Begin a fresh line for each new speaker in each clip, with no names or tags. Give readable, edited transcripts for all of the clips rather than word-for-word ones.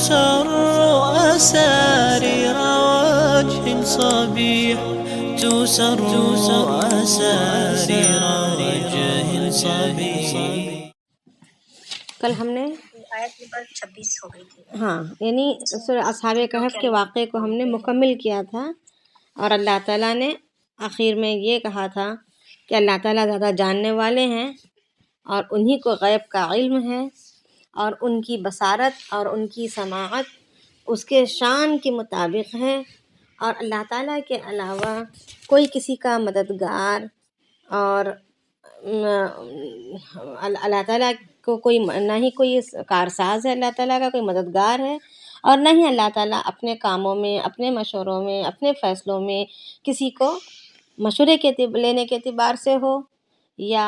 تسر أسارير وجه صبيح، تسر أسارير وجه صبيح.
کل ہم نے
آیت نمبر 26 ہو گئی تھی.
ہاں یعنی سورہ اصحاب کہف کے واقعے کو ہم نے مکمل کیا تھا، اور اللہ تعالیٰ نے آخر میں یہ کہا تھا کہ اللہ تعالیٰ زیادہ جاننے والے ہیں اور انہی کو غیب کا علم ہے، اور ان کی بصارت اور ان کی سماعت اس کے شان کے مطابق ہے، اور اللہ تعالیٰ کے علاوہ کوئی کسی کا مددگار اور اللہ تعالیٰ کو کوئی نہ ہی کوئی کارساز ہے، اللہ تعالیٰ کا کوئی مددگار ہے، اور نہ ہی اللہ تعالیٰ اپنے کاموں میں، اپنے مشوروں میں، اپنے فیصلوں میں کسی کو مشورے کے لینے کے اعتبار سے ہو یا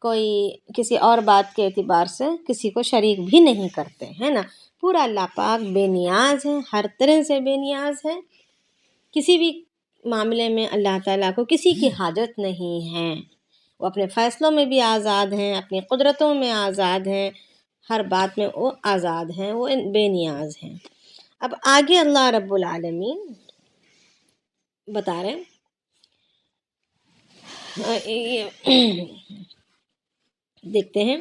کوئی کسی اور بات کے اعتبار سے کسی کو شریک بھی نہیں کرتے ہے نا. پورا اللہ پاک بے نیاز ہے، ہر طرح سے بے نیاز ہے. کسی بھی معاملے میں اللہ تعالیٰ کو کسی کی حاجت نہیں ہے. وہ اپنے فیصلوں میں بھی آزاد ہیں، اپنی قدرتوں میں آزاد ہیں، ہر بات میں وہ آزاد ہیں، وہ بے نیاز ہیں. اب آگے اللہ رب العالمین بتا رہے ہیں دیکھتے ہیں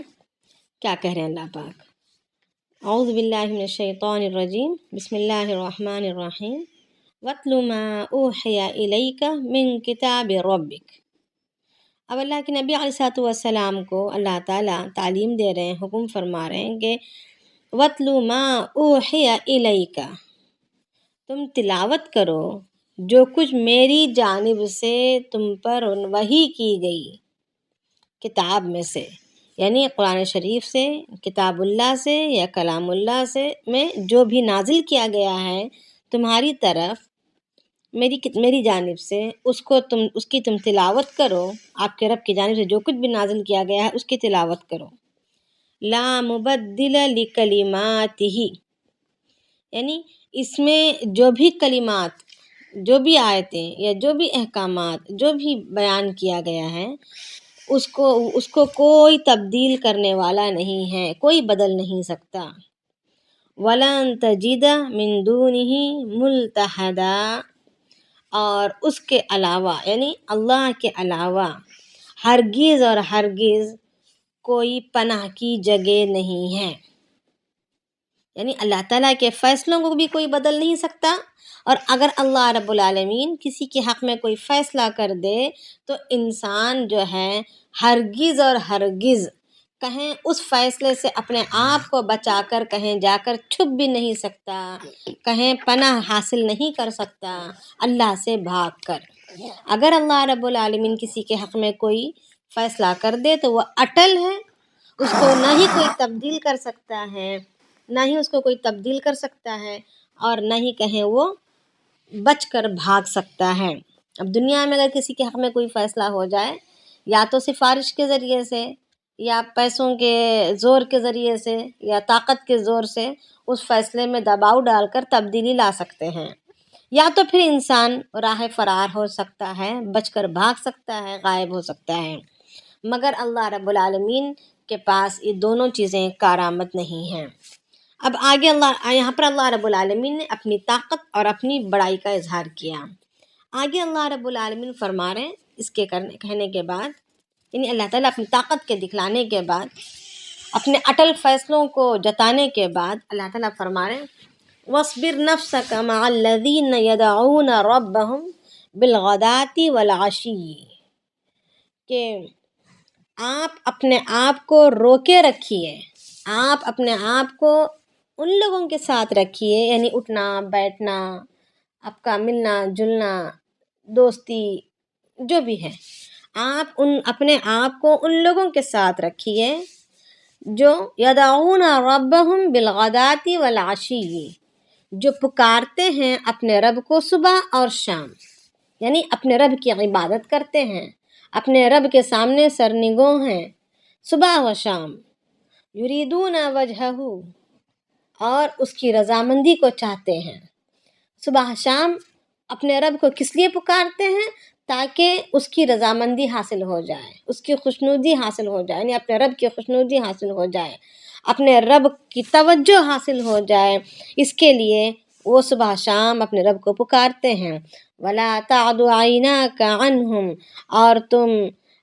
کیا کہہ رہے ہیں اللہ پاک. اعوذ باللہ من الشیطان الرجیم، بسم اللہ الرحمن الرحیم. وَاتْلُ مَا أُوحِيَ إِلَيْكَ مِن كِتَابِ رَبِّكَ. اب اللہ کے نبی علیہ الصلوۃ والسلام کو اللہ تعالیٰ تعلیم دے رہے ہیں، حکم فرما رہے ہیں کہ وَاتْلُ مَا أُوحِيَ إِلَيْكَ، تم تلاوت کرو جو کچھ میری جانب سے تم پر وحی کی گئی کتاب میں سے، یعنی قرآن شریف سے، کتاب اللہ سے یا کلام اللہ سے میں جو بھی نازل کیا گیا ہے تمہاری طرف میری جانب سے، اس کی تم تلاوت کرو. آپ کے رب کی جانب سے جو کچھ بھی نازل کیا گیا ہے اس کی تلاوت کرو. لا مبدل لکلماتہ، یعنی اس میں جو بھی کلمات، جو بھی آیتیں یا جو بھی احکامات جو بھی بیان کیا گیا ہے اس کو کوئی تبدیل کرنے والا نہیں ہے، کوئی بدل نہیں سکتا. وَلَن تَجِدَ مِن دُونِهِ مُلْتَحَدًا، اور اس کے علاوہ یعنی اللہ کے علاوہ ہرگز اور ہرگز کوئی پناہ کی جگہ نہیں ہے. یعنی اللہ تعالیٰ کے فیصلوں کو بھی کوئی بدل نہیں سکتا، اور اگر اللہ رب العالمین کسی کے حق میں کوئی فیصلہ کر دے تو انسان جو ہے ہرگز اور ہرگز کہیں اس فیصلے سے اپنے آپ کو بچا کر کہیں جا کر چھپ بھی نہیں سکتا، کہیں پناہ حاصل نہیں کر سکتا اللہ سے بھاگ کر. اگر اللہ رب العالمین کسی کے حق میں کوئی فیصلہ کر دے تو وہ اٹل ہے، اس کو نہ ہی کوئی تبدیل کر سکتا ہے، نہ ہی اس کو کوئی تبدیل کر سکتا ہے، اور نہ ہی کہیں وہ بچ کر بھاگ سکتا ہے. اب دنیا میں اگر کسی کے حق میں کوئی فیصلہ ہو جائے، یا تو سفارش کے ذریعے سے یا پیسوں کے زور کے ذریعے سے یا طاقت کے زور سے اس فیصلے میں دباؤ ڈال کر تبدیلی لا سکتے ہیں، یا تو پھر انسان راہ فرار ہو سکتا ہے، بچ کر بھاگ سکتا ہے، غائب ہو سکتا ہے. مگر اللہ رب العالمین کے پاس یہ دونوں چیزیں کارآمد نہیں ہیں. اب آگے یہاں پر اللہ رب العالمین نے اپنی طاقت اور اپنی بڑائی کا اظہار کیا. آگے اللہ رب العالمین فرما رہے ہیں اس کے کہنے کے بعد، یعنی اللہ تعالیٰ اپنی طاقت کے دکھلانے کے بعد، اپنے اٹل فیصلوں کو جتانے کے بعد اللہ تعالیٰ فرما رہے ہیں وَاصْبِرْ نَفْسَكَ مَعَ الَّذِينَ يَدْعُونَ رَبَّهُمْ بِالْغَدَاةِ وَالْعَشِيِّ، کہ آپ اپنے آپ کو روکے رکھیے، آپ اپنے آپ کو ان لوگوں کے ساتھ رکھیے، یعنی اٹھنا بیٹھنا، آپ کا ملنا جلنا، دوستی جو بھی ہے، آپ اپنے آپ کو ان لوگوں کے ساتھ رکھیے جو یدعون ربهم بالغداة والعشی، جو پکارتے ہیں اپنے رب کو صبح اور شام، یعنی اپنے رب کی عبادت کرتے ہیں، اپنے رب کے سامنے سرنگوں ہیں صبح و شام. یریدون وجہہ، اور اس کی رضامندی کو چاہتے ہیں. صبح شام اپنے رب کو کس لیے پکارتے ہیں؟ تاکہ اس کی رضامندی حاصل ہو جائے، اس کی خوشنودی حاصل ہو جائے، یعنی اپنے رب کی خوشنودی حاصل ہو جائے. اپنے رب کی توجہ حاصل ہو جائے، اس کے لیے وہ صبح شام اپنے رب کو پکارتے ہیں۔ وَلَا تَعْدُ عَيْنَاكَ عَنْهُمْ، اور تم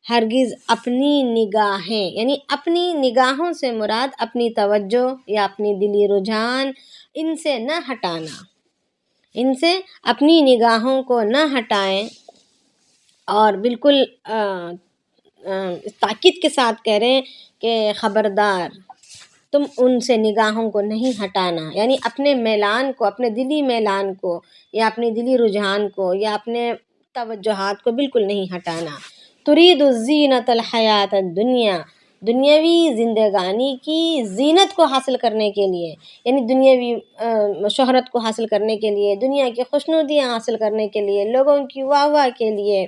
ہرگز اپنی نگاہیں، یعنی اپنی نگاہوں سے مراد اپنی توجہ یا اپنی دلی رجحان ان سے نہ ہٹانا، ان سے اپنی نگاہوں کو نہ ہٹائیں، اور بالکل تاکید کے ساتھ کہہ رہے ہیں کہ خبردار تم ان سے نگاہوں کو نہیں ہٹانا، یعنی اپنے میلان کو، اپنے دلی میلان کو یا اپنی دلی رجحان کو یا اپنے توجہات کو بالکل نہیں ہٹانا۔ ترید الزینۃ الحیات الدنیا، دنیاوی زندگانی کی زینت کو حاصل کرنے کے لیے، یعنی دنیاوی شہرت کو حاصل کرنے کے لیے، دنیا کی خوشنودیاں حاصل کرنے کے لیے، لوگوں کی واہ واہ کے لیے،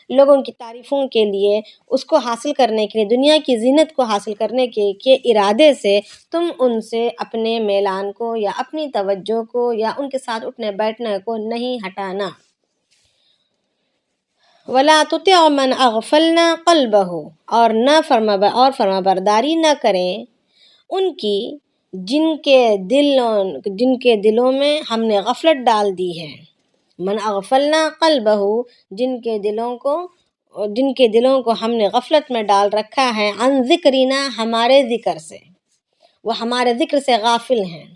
لوگوں کی تعریفوں کے لیے، اس کو حاصل کرنے کے لیے، دنیا کی زینت کو حاصل کرنے کے ارادے سے تم ان سے اپنے میلان کو یا اپنی توجہ کو یا ان کے ساتھ اٹھنے بیٹھنے کو نہیں ہٹانا۔ وَلَا تُطِعْ مَنْ أَغْفَلْنَا قَلْبَهُ، اور فرما برداری نہ کریں ان کی جن کے دلوں میں ہم نے غفلت ڈال دی ہے۔ من اغفلنا قلبہ، جن کے دلوں کو ہم نے غفلت میں ڈال رکھا ہے، عن ذکرنا، ہمارے ذکر سے، وہ ہمارے ذکر سے غافل ہیں۔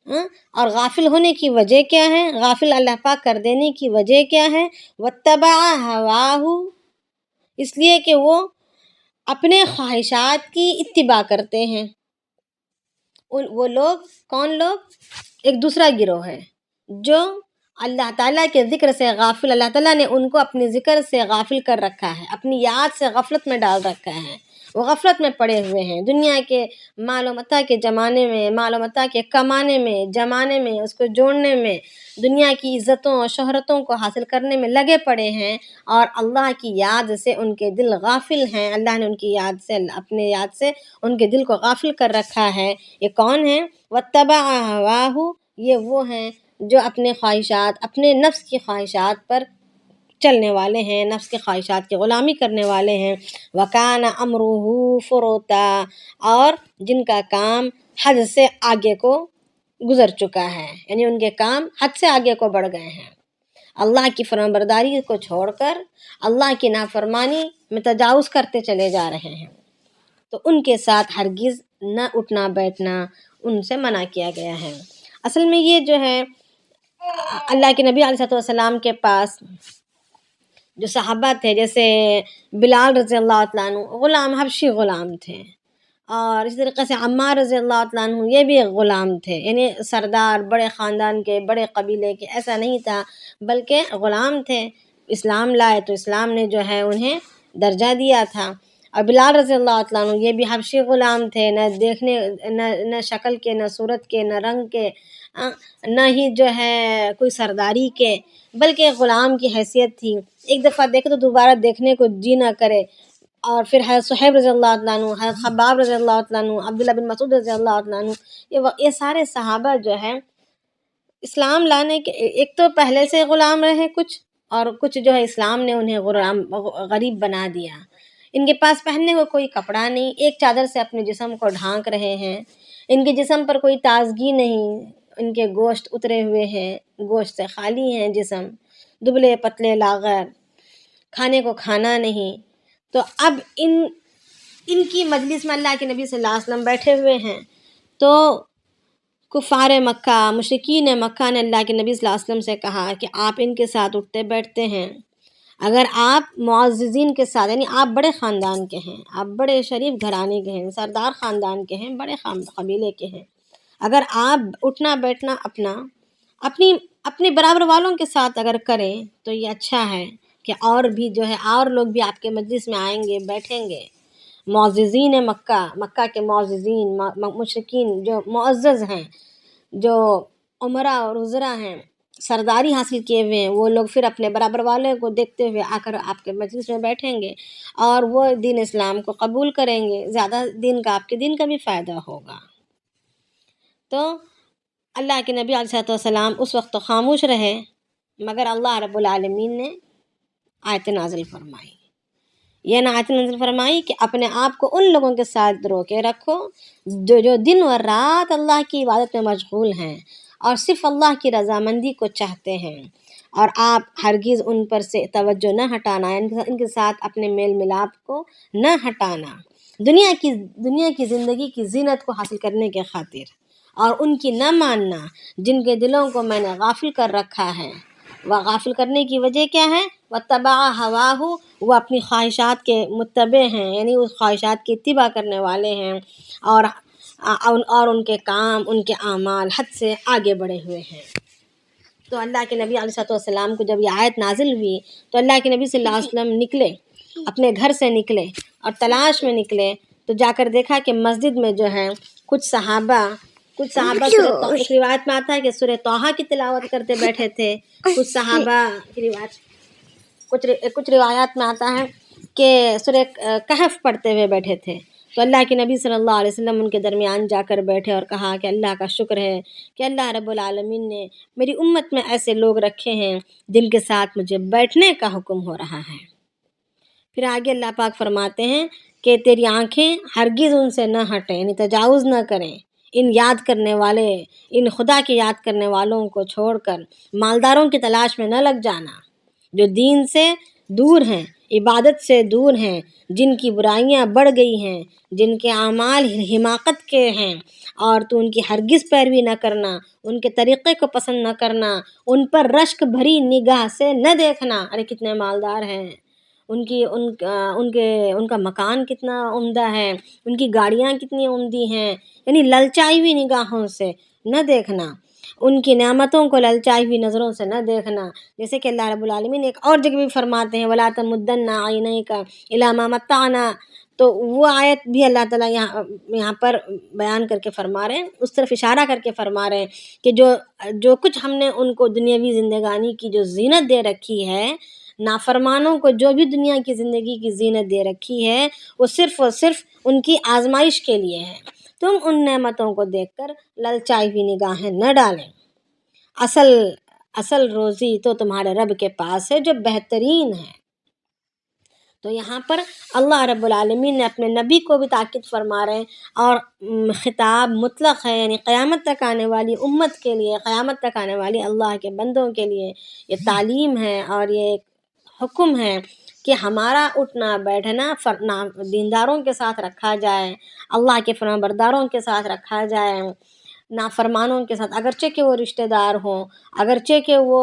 اور غافل ہونے کی وجہ کیا ہے؟ غافل اللہ پاک کر دینے کی وجہ کیا ہے؟ واتبع ہواہ، اس لیے کہ وہ اپنے خواہشات کی اتباع کرتے ہیں۔ وہ لوگ کون لوگ؟ ایک دوسرا گروہ ہے جو اللہ تعالیٰ کے ذکر سے غافل، اللہ تعالیٰ نے ان کو اپنے ذکر سے غافل کر رکھا ہے، اپنی یاد سے غفلت میں ڈال رکھا ہے، وہ غفلت میں پڑے ہوئے ہیں، دنیا کے مال و متاع کے زمانے میں، مال و متاع کے کمانے میں، جمانے میں، اس کو جوڑنے میں، دنیا کی عزتوں اور شہرتوں کو حاصل کرنے میں لگے پڑے ہیں، اور اللہ کی یاد سے ان کے دل غافل ہیں۔ اللہ نے ان کی یاد سے، اپنے یاد سے ان کے دل کو غافل کر رکھا ہے۔ یہ کون ہیں؟ واتبع ہواہ، یہ وہ ہیں جو اپنے خواہشات، اپنے نفس کی خواہشات پر چلنے والے ہیں، نفس کی خواہشات کی غلامی کرنے والے ہیں۔ وَكَانَ أَمْرُهُ فُرُطًا، اور جن کا کام حد سے آگے کو گزر چکا ہے، یعنی ان کے کام حد سے آگے کو بڑھ گئے ہیں، اللہ کی فرمانبرداری کو چھوڑ کر اللہ کی نافرمانی میں تجاوز کرتے چلے جا رہے ہیں، تو ان کے ساتھ ہرگز نہ اٹھنا بیٹھنا ان سے منع کیا گیا ہے۔ اصل میں یہ جو ہے اللہ کے نبی علیہ السلام کے پاس جو صحابہ تھے، جیسے بلال رضی اللہ تعالیٰ عنہ غلام، حبشی غلام تھے، اور اسی طریقے سے عمار رضی اللہ تعالیٰ عنہ یہ بھی ایک غلام تھے، یعنی سردار، بڑے خاندان کے، بڑے قبیلے کے ایسا نہیں تھا، بلکہ غلام تھے۔ اسلام لائے تو اسلام نے جو ہے انہیں درجہ دیا تھا۔ اور بلال رضی اللہ تعالیٰ عنہ یہ بھی حبشی غلام تھے، نہ دیکھنے، نہ شکل کے، نہ صورت کے، نہ رنگ کے، نہ ہی جو ہے کوئی سرداری کے، بلکہ غلام کی حیثیت تھی۔ ایک دفعہ دیکھے تو دوبارہ دیکھنے کو جی نہ کرے۔ اور پھر حضرت صہیب رضی اللہ عنہ، حضرت خباب رضی اللہ عنہ، عبداللہ بن مسعود رضی اللہ عنہ، یہ سارے صحابہ جو ہے اسلام لانے کے، ایک تو پہلے سے غلام رہے کچھ، اور کچھ جو ہے اسلام نے انہیں غریب بنا دیا۔ ان کے پاس پہننے کو کوئی کپڑا نہیں، ایک چادر سے اپنے جسم کو ڈھانک رہے ہیں، ان کے جسم پر کوئی تازگی نہیں، ان کے گوشت اترے ہوئے ہیں، گوشت سے خالی ہیں جسم، دبلے پتلے لاغر، کھانے کو کھانا نہیں۔ تو اب ان کی مجلس میں اللہ کے نبی صلی اللہ علیہ وسلم بیٹھے ہوئے ہیں، تو کفار مکہ، مشرکین مکہ نے اللہ کے نبی صلی اللہ علیہ وسلم سے کہا کہ آپ ان کے ساتھ اٹھتے بیٹھتے ہیں، اگر آپ معززین کے ساتھ، یعنی آپ بڑے خاندان کے ہیں، آپ بڑے شریف گھرانے کے ہیں، سردار خاندان کے ہیں، بڑے قبیلے کے ہیں، اگر آپ اٹھنا بیٹھنا اپنے برابر والوں کے ساتھ اگر کریں تو یہ اچھا ہے کہ اور بھی جو ہے، اور لوگ بھی آپ کے مجلس میں آئیں گے، بیٹھیں گے۔ معززین مکہ کے معززین، مشرکین جو معزز ہیں، جو عمرا اور وزراء ہیں، سرداری حاصل کیے ہوئے ہیں، وہ لوگ پھر اپنے برابر والے کو دیکھتے ہوئے آ کر آپ کے مجلس میں بیٹھیں گے، اور وہ دین اسلام کو قبول کریں گے، زیادہ دین کا، آپ کے دین کا بھی فائدہ ہوگا۔ تو اللہ کے نبی علیہ السلام اس وقت تو خاموش رہے، مگر اللہ رب العالمین نے آیت نازل فرمائی یہ نعت نازل فرمائی کہ اپنے آپ کو ان لوگوں کے ساتھ روکے رکھو جو دن و رات اللہ کی عبادت میں مشغول ہیں اور صرف اللہ کی رضامندی کو چاہتے ہیں، اور آپ ہرگز ان پر سے توجہ نہ ہٹانا، ان کے ساتھ اپنے میل ملاپ کو نہ ہٹانا، دنیا کی زندگی کی زینت کو حاصل کرنے کے خاطر، اور ان کی نہ ماننا جن کے دلوں کو میں نے غافل کر رکھا ہے۔ وہ غافل کرنے کی وجہ کیا ہے؟ وَاتَّبَعَ هَوَاهُ، وہ اپنی خواہشات کے متبع ہیں، یعنی اس خواہشات کی اتباع کرنے والے ہیں، اور ان کے کام، ان کے اعمال حد سے آگے بڑھے ہوئے ہیں۔ تو اللہ کے نبی علیہ السلام کو جب یہ آیت نازل ہوئی تو اللہ کے نبی صلی اللہ علیہ وسلم نکلے، اپنے گھر سے نکلے اور تلاش میں نکلے، تو جا کر دیکھا کہ مسجد میں جو ہے کچھ صحابہ ایک روایت میں آتا ہے کہ سورہ طٰہٰ کی تلاوت کرتے بیٹھے تھے، کچھ صحابہ کی روایت، کچھ روایات میں آتا ہے کہ سورہ کہف پڑھتے ہوئے بیٹھے تھے۔ تو اللہ کے نبی صلی اللہ علیہ وسلم ان کے درمیان جا کر بیٹھے اور کہا کہ اللہ کا شکر ہے کہ اللہ رب العالمین نے میری امت میں ایسے لوگ رکھے ہیں جن کے ساتھ مجھے بیٹھنے کا حکم ہو رہا ہے۔ پھر آگے اللہ پاک فرماتے ہیں کہ تیری آنکھیں ہرگز ان سے نہ ہٹیں، یعنی تجاوز نہ کریں، ان یاد کرنے والے، ان خدا کے یاد کرنے والوں کو چھوڑ کر مالداروں کی تلاش میں نہ لگ جانا، جو دین سے دور ہیں، عبادت سے دور ہیں، جن کی برائیاں بڑھ گئی ہیں، جن کے اعمال حماقت کے ہیں، اور تو ان کی ہرگز پیروی نہ کرنا، ان کے طریقے کو پسند نہ کرنا، ان پر رشک بھری نگاہ سے نہ دیکھنا۔ ارے کتنے مالدار ہیں، ان کا مکان کتنا عمدہ ہے، ان کی گاڑیاں کتنی عمدی ہیں، یعنی للچائی ہوئی نگاہوں سے نہ دیکھنا، ان کی نعمتوں کو للچائی ہوئی نظروں سے نہ دیکھنا، جیسے کہ اللہ رب العالمین ایک اور جگہ بھی فرماتے ہیں وَلَا تَمُدَّنَّ عَيْنَيْكَ إِلَىٰ مَا مَتَّعْنَا، تو وہ آیت بھی اللہ تعالیٰ یہاں پر بیان کر کے فرما رہے ہیں، اس طرف اشارہ کر کے فرما رہے ہیں کہ جو کچھ ہم نے ان کو دنیاوی زندگانی کی جو زینت دے رکھی ہے، نافرمانوں کو جو بھی دنیا کی زندگی کی زینت دے رکھی ہے، وہ صرف اور صرف ان کی آزمائش کے لیے ہے۔ تم ان نعمتوں کو دیکھ کر للچائی ہوئی نگاہیں نہ ڈالیں، اصل روزی تو تمہارے رب کے پاس ہے جو بہترین ہے۔ تو یہاں پر اللہ رب العالمین نے اپنے نبی کو بھی تاکید فرما رہے ہیں، اور خطاب مطلق ہے، یعنی قیامت تک آنے والی امت کے لیے، قیامت تک آنے والی اللہ کے بندوں کے لیے یہ تعلیم ہے اور یہ ایک حکم ہے کہ ہمارا اٹھنا بیٹھنا دینداروں کے ساتھ رکھا جائے، اللہ کے فرمانبرداروں کے ساتھ رکھا جائے، نافرمانوں کے ساتھ، اگرچہ کہ وہ رشتہ دار ہوں، اگرچہ کہ وہ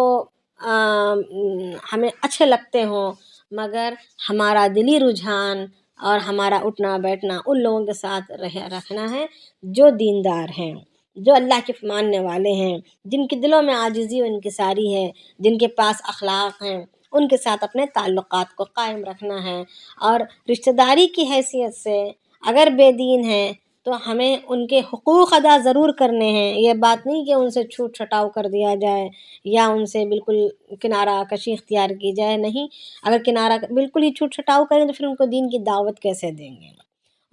ہمیں اچھے لگتے ہوں، مگر ہمارا دلی رجحان اور ہمارا اٹھنا بیٹھنا ان لوگوں کے ساتھ رکھنا ہے جو دیندار ہیں، جو اللہ کے ماننے والے ہیں، جن کے دلوں میں عاجزی و انکساری ہے، جن کے پاس اخلاق ہیں، ان کے ساتھ اپنے تعلقات کو قائم رکھنا ہے۔ اور رشتہ داری کی حیثیت سے اگر بے دین ہیں تو ہمیں ان کے حقوق ادا ضرور کرنے ہیں، یہ بات نہیں کہ ان سے چھوٹ چھٹاؤ کر دیا جائے یا ان سے بالکل کنارہ کشی اختیار کی جائے، نہیں، اگر کنارہ بالکل ہی چھوٹ چھٹاؤ کریں تو پھر ان کو دین کی دعوت کیسے دیں گے؟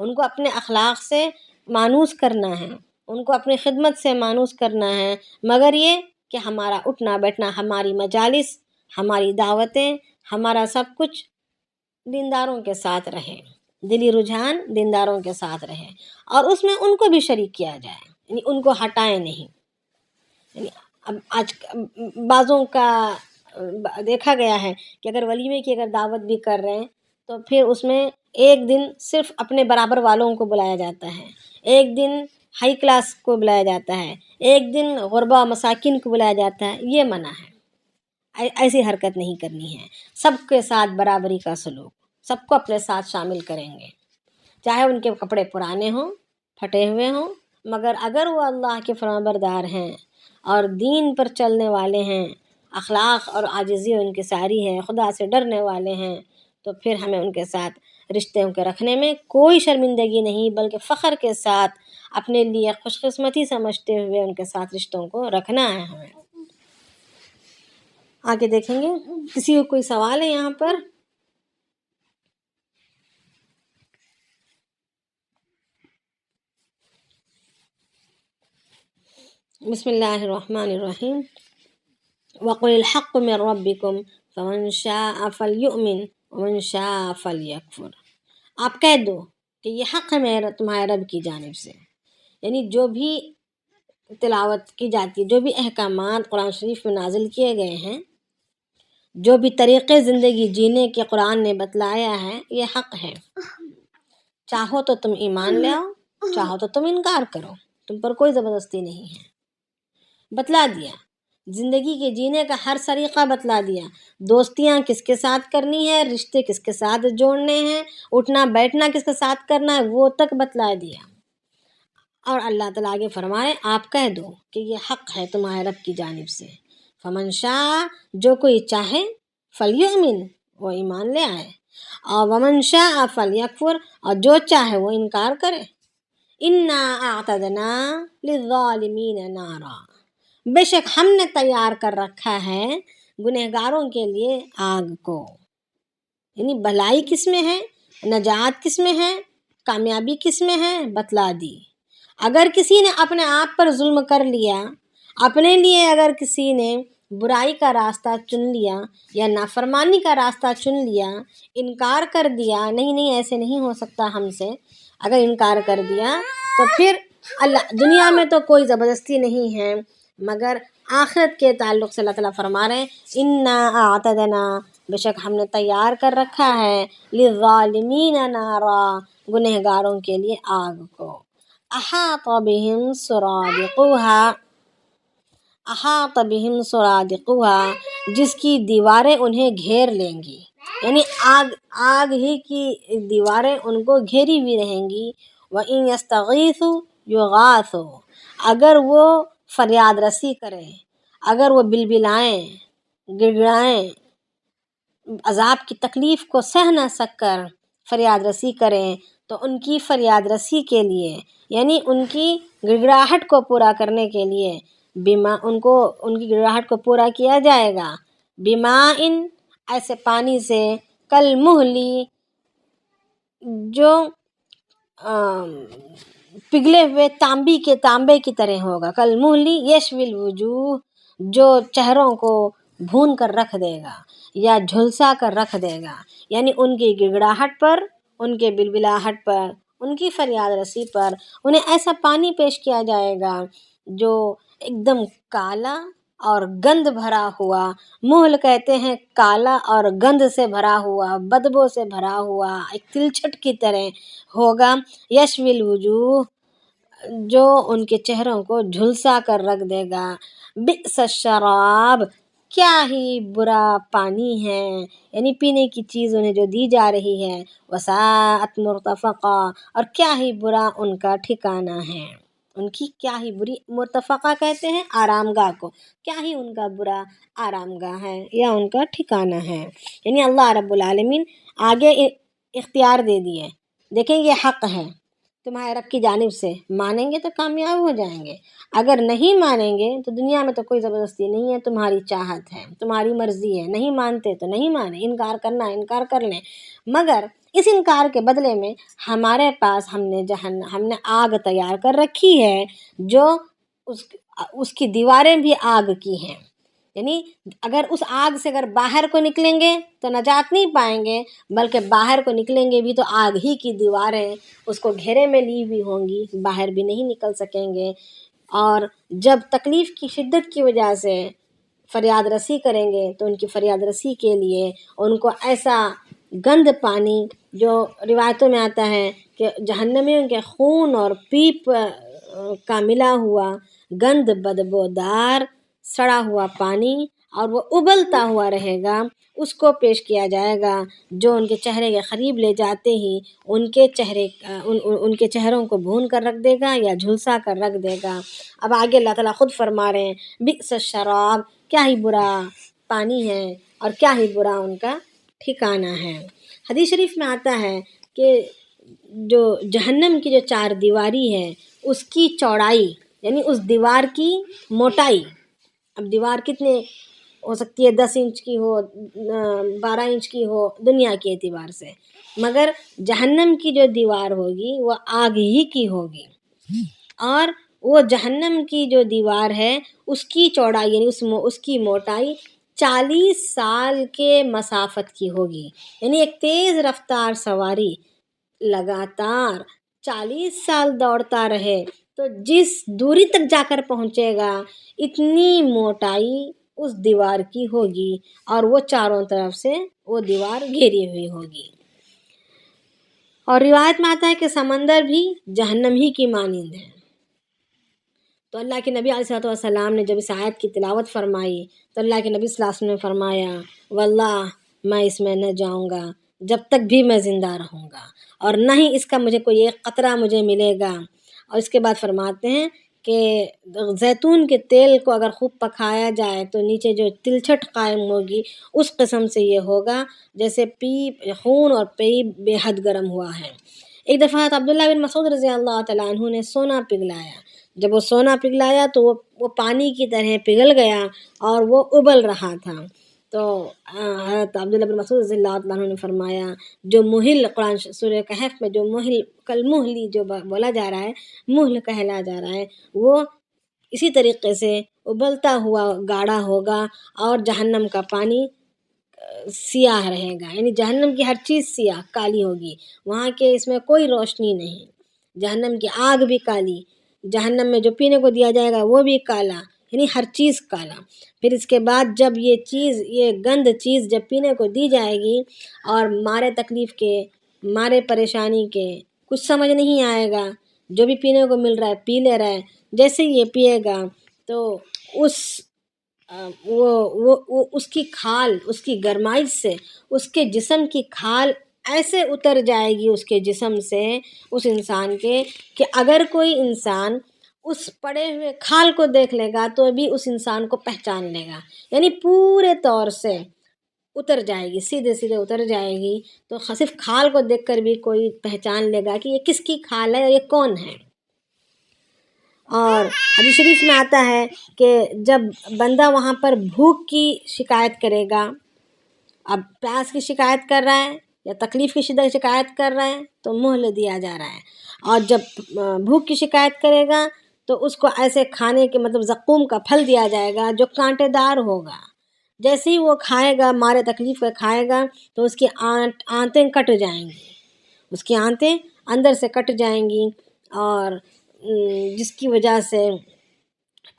ان کو اپنے اخلاق سے مانوس کرنا ہے، ان کو اپنی خدمت سے مانوس کرنا ہے، مگر یہ کہ ہمارا اٹھنا بیٹھنا، ہماری مجالس، ہماری دعوتیں، ہمارا سب کچھ دینداروں کے ساتھ رہے، دلی رجحان دینداروں کے ساتھ رہے، اور اس میں ان کو بھی شریک کیا جائے، یعنی ان کو ہٹائیں نہیں۔ یعنی اب آج بعضوں کا دیکھا گیا ہے کہ اگر ولیمے کی اگر دعوت بھی کر رہے ہیں تو پھر اس میں ایک دن صرف اپنے برابر والوں کو بلایا جاتا ہے، ایک دن ہائی کلاس کو بلایا جاتا ہے، ایک دن غربا مساکین کو بلایا جاتا ہے، یہ منع ہے۔ ایسی حرکت نہیں کرنی ہے، سب کے ساتھ برابری کا سلوک، سب کو اپنے ساتھ شامل کریں گے، چاہے ان کے کپڑے پرانے ہوں، پھٹے ہوئے ہوں، مگر اگر وہ اللہ کے فرمانبردار ہیں اور دین پر چلنے والے ہیں، اخلاق اور عاجزی ان کی ساری ہے، خدا سے ڈرنے والے ہیں، تو پھر ہمیں ان کے ساتھ رشتوں کے رکھنے میں کوئی شرمندگی نہیں، بلکہ فخر کے ساتھ اپنے لیے خوش قسمتی سمجھتے ہوئے ان کے ساتھ رشتوں کو رکھنا ہے ہمیں۔ آگے دیکھیں گے، کسی کو کوئی سوال ہے یہاں پر؟ بسم اللہ الرحمن الرحیم۔ وَقُلِ الْحَقُّ مِنْ رَبِّكُمْ فَمَنْ شَاءَ فَلْيُؤْمِنْ ومن شاء فلیکفر، آپ کہہ دو کہ یہ حق ہے میرا تمہارے رب کی جانب سے، یعنی جو بھی تلاوت کی جاتی ہے، جو بھی احکامات قرآن شریف میں نازل کیے گئے ہیں، جو بھی طریقے زندگی جینے کے قرآن نے بتلایا ہے، یہ حق ہے۔ چاہو تو تم ایمان لے آؤ، چاہو تو تم انکار کرو، تم پر کوئی زبردستی نہیں ہے۔ بتلا دیا زندگی کے جینے کا ہر طریقہ، بتلا دیا دوستیاں کس کے ساتھ کرنی ہے، رشتے کس کے ساتھ جوڑنے ہیں، اٹھنا بیٹھنا کس کے ساتھ کرنا ہے، وہ تک بتلا دیا۔ اور اللہ تعالیٰ آگے فرمائے آپ کہہ دو کہ یہ حق ہے تمہارے رب کی جانب سے۔ فمن شاء، جو کوئی چاہے، فلیؤمن، وہ ایمان لے آئے، اور ومن شاء فلیکفر، اور جو چاہے وہ انکار کرے۔ انا اعتدنا للظالمین نارا، بے شک ہم نے تیار کر رکھا ہے گنہگاروں کے لیے آگ کو۔ یعنی بھلائی کس میں ہے، نجات کس میں ہے، کامیابی کس میں ہے، بتلا دی۔ اگر کسی نے اپنے آپ پر ظلم کر لیا، اپنے لیے اگر کسی نے برائی کا راستہ چن لیا یا نافرمانی کا راستہ چن لیا، انکار کر دیا، نہیں ایسے نہیں ہو سکتا ہم سے، اگر انکار کر دیا تو پھر اللہ دنیا میں تو کوئی زبردستی نہیں ہے، مگر آخرت کے تعلق سے اللہ تعالیٰ فرما رہے ہیں انا اعتدنا، بے شک ہم نے تیار کر رکھا ہے للظالمین نارا، گنہگاروں کے لیے آگ کو۔ احاط بہم سرادقها، احاط بہم سرادقها، جس کی دیواریں انہیں گھیر لیں گی، یعنی آگ ہی کی دیواریں ان کو گھیری ہوئی رہیں گی۔ وَإِن يَسْتَغِيثُوا يُغَاثُوا، اگر وہ فریاد رسی کریں، اگر وہ بلبلائیں، گڑگڑائیں، عذاب کی تکلیف کو سہ نہ سک کر فریاد رسی کریں، تو ان کی فریاد رسی کے لیے، یعنی ان کی گڑگڑاہٹ کو پورا کرنے کے لیے، ان کی گڑگڑاہٹ کو پورا کیا جائے گا، بِمَاءٍ، ایسے پانی سے، کالمہلی، جو پگھلے ہوئے تانبے کی طرح ہوگا، کالمہلی یشوی الوجوہ، جو چہروں کو بھون کر رکھ دے گا یا جھلسا کر رکھ دے گا، یعنی ان کی گڑگڑاہٹ پر، ان کے بلبلاہٹ پر، ان کی فریاد رسی پر انہیں ایسا پانی پیش کیا جائے گا جو ایک دم کالا اور گند بھرا ہوا، مہل کہتے ہیں کالا اور گند سے بھرا ہوا، بدبو سے بھرا ہوا، ایک تلچھٹ کی طرح ہوگا، یشوی الوجوہ، جو ان کے چہروں کو جھلسا کر رکھ دے گا۔ بئس الشراب، کیا ہی برا پانی ہے، یعنی پینے کی چیز انہیں جو دی جا رہی ہے، وساءت مرتفقا، اور کیا ہی برا ان کا ٹھکانہ ہے، ان کی کیا ہی بری، مرتفقہ کہتے ہیں آرام گاہ کو، کیا ہی ان کا برا آرام گاہ ہے یا ان کا ٹھکانہ ہے۔ یعنی اللہ رب العالمین آگے اختیار دے دیے، دیکھیں یہ حق ہے تمہارے رب کی جانب سے، مانیں گے تو کامیاب ہو جائیں گے، اگر نہیں مانیں گے تو دنیا میں تو کوئی زبردستی نہیں ہے، تمہاری چاہت ہے، تمہاری مرضی ہے، نہیں مانتے تو نہیں مانیں، انکار کرنا انکار کر لیں، مگر اس انکار کے بدلے میں ہمارے پاس ہم نے آگ تیار کر رکھی ہے، جو اس کی دیواریں بھی آگ کی ہیں، یعنی اگر اس آگ سے اگر باہر کو نکلیں گے تو نجات نہیں پائیں گے، بلکہ باہر کو نکلیں گے بھی تو آگ ہی کی دیواریں اس کو گھیرے میں لی ہوئی ہوں گی، باہر بھی نہیں نکل سکیں گے، اور جب تکلیف کی شدت کی وجہ سے فریاد رسی کریں گے تو ان کی فریاد رسی کے لیے ان کو ایسا گند پانی، جو روایتوں میں آتا ہے کہ جہنمیوں کے خون اور پیپ کا ملا ہوا گند بدبودار سڑا ہوا پانی، اور وہ ابلتا ہوا رہے گا، اس کو پیش کیا جائے گا، جو ان کے چہرے کے قریب لے جاتے ہی ان کے چہروں کو بھون کر رکھ دے گا یا جھلسا کر رکھ دے گا۔ اب آگے اللہ تعالیٰ خود فرما رہے ہیں بئس الشراب، کیا ہی برا پانی ہے اور کیا ہی برا ان کا ٹھکانہ ہے۔ حدیث شریف میں آتا ہے کہ جو جہنم کی جو 4 دیواری ہے، اس کی چوڑائی، یعنی اس دیوار کی موٹائی، اب دیوار کتنے ہو سکتی ہے، 10 انچ کی ہو، 12 انچ کی ہو دنیا کے اعتبار سے، مگر جہنم کی جو دیوار ہوگی وہ آگ ہی کی ہوگی، اور وہ جہنم کی جو دیوار ہے اس کی چوڑائی، یعنی اس کی موٹائی 40 سال کے مسافت کی ہوگی، یعنی ایک تیز رفتار سواری لگاتار 40 سال دوڑتا رہے تو جس دوری تک جا کر پہنچے گا اتنی موٹائی اس دیوار کی ہوگی اور وہ چاروں طرف سے وہ دیوار گھیری ہوئی ہوگی۔ اور روایت میں آتا ہے کہ سمندر بھی جہنم ہی کی مانند ہے۔ تو اللہ کے نبی علیہ السلام نے جب اس آیت کی تلاوت فرمائی تو اللہ کے نبی صلی اللہ علیہ وسلم نے فرمایا واللہ میں اس میں نہ جاؤں گا جب تک بھی میں زندہ رہوں گا، اور نہ ہی اس کا مجھے کوئی ایک قطرہ مجھے ملے گا۔ اور اس کے بعد فرماتے ہیں کہ زیتون کے تیل کو اگر خوب پکایا جائے تو نیچے جو تلچھٹ قائم ہوگی اس قسم سے یہ ہوگا جیسے خون اور پیپ بے حد گرم ہوا ہے۔ ایک دفعہ عبداللہ بن مسعود رضی اللہ تعالیٰ عنہ نے سونا پگھلایا، جب وہ سونا پگھلایا تو وہ پانی کی طرح پگھل گیا اور وہ ابل رہا تھا۔ تو حضرت عبداللہ بن مسعود رضی اللہ عنہ نے فرمایا جو مہل قرآن سورہ کہف میں جو مہل کالمہلی جو بولا جا رہا ہے، مہل کہلا جا رہا ہے، وہ اسی طریقے سے ابلتا ہوا گاڑھا ہوگا اور جہنم کا پانی سیاہ رہے گا، یعنی جہنم کی ہر چیز سیاہ کالی ہوگی، وہاں کے اس میں کوئی روشنی نہیں۔ جہنم کی آگ بھی کالی، جہنم میں جو پینے کو دیا جائے گا وہ بھی کالا، یعنی ہر چیز کالا۔ پھر اس کے بعد جب یہ گند چیز جب پینے کو دی جائے گی اور مارے تکلیف کے مارے پریشانی کے کچھ سمجھ نہیں آئے گا، جو بھی پینے کو مل رہا ہے پی لے رہا ہے، جیسے یہ پیے گا تو اس کی کھال، اس کی گرمائش سے اس کے جسم کی کھال ایسے اتر جائے گی اس کے جسم سے اس انسان کے کہ اگر کوئی انسان اس پڑے ہوئے کھال کو دیکھ لے گا تو بھی اس انسان کو پہچان لے گا، یعنی پورے طور سے اتر جائے گی، سیدھے سیدھے اتر جائے گی، تو صرف کھال کو دیکھ کر بھی کوئی پہچان لے گا کہ یہ کس کی کھال ہے اور یہ کون ہے۔ اور حدیث شریف میں آتا ہے کہ جب بندہ وہاں پر بھوک کی شکایت کرے گا، اب پیاس کی شکایت کر رہا ہے یا تکلیف کی شکایت کر رہا ہے تو مہل دیا جا رہا ہے، اور جب بھوک کی شکایت کرے گا تو اس کو ایسے کھانے کے مطلب زقوم کا پھل دیا جائے گا جو کانٹے دار ہوگا، جیسے ہی وہ کھائے گا مارے تکلیف کا کھائے گا تو اس کی آنتیں کٹ جائیں گی، اس کی آنتیں اندر سے کٹ جائیں گی، اور جس کی وجہ سے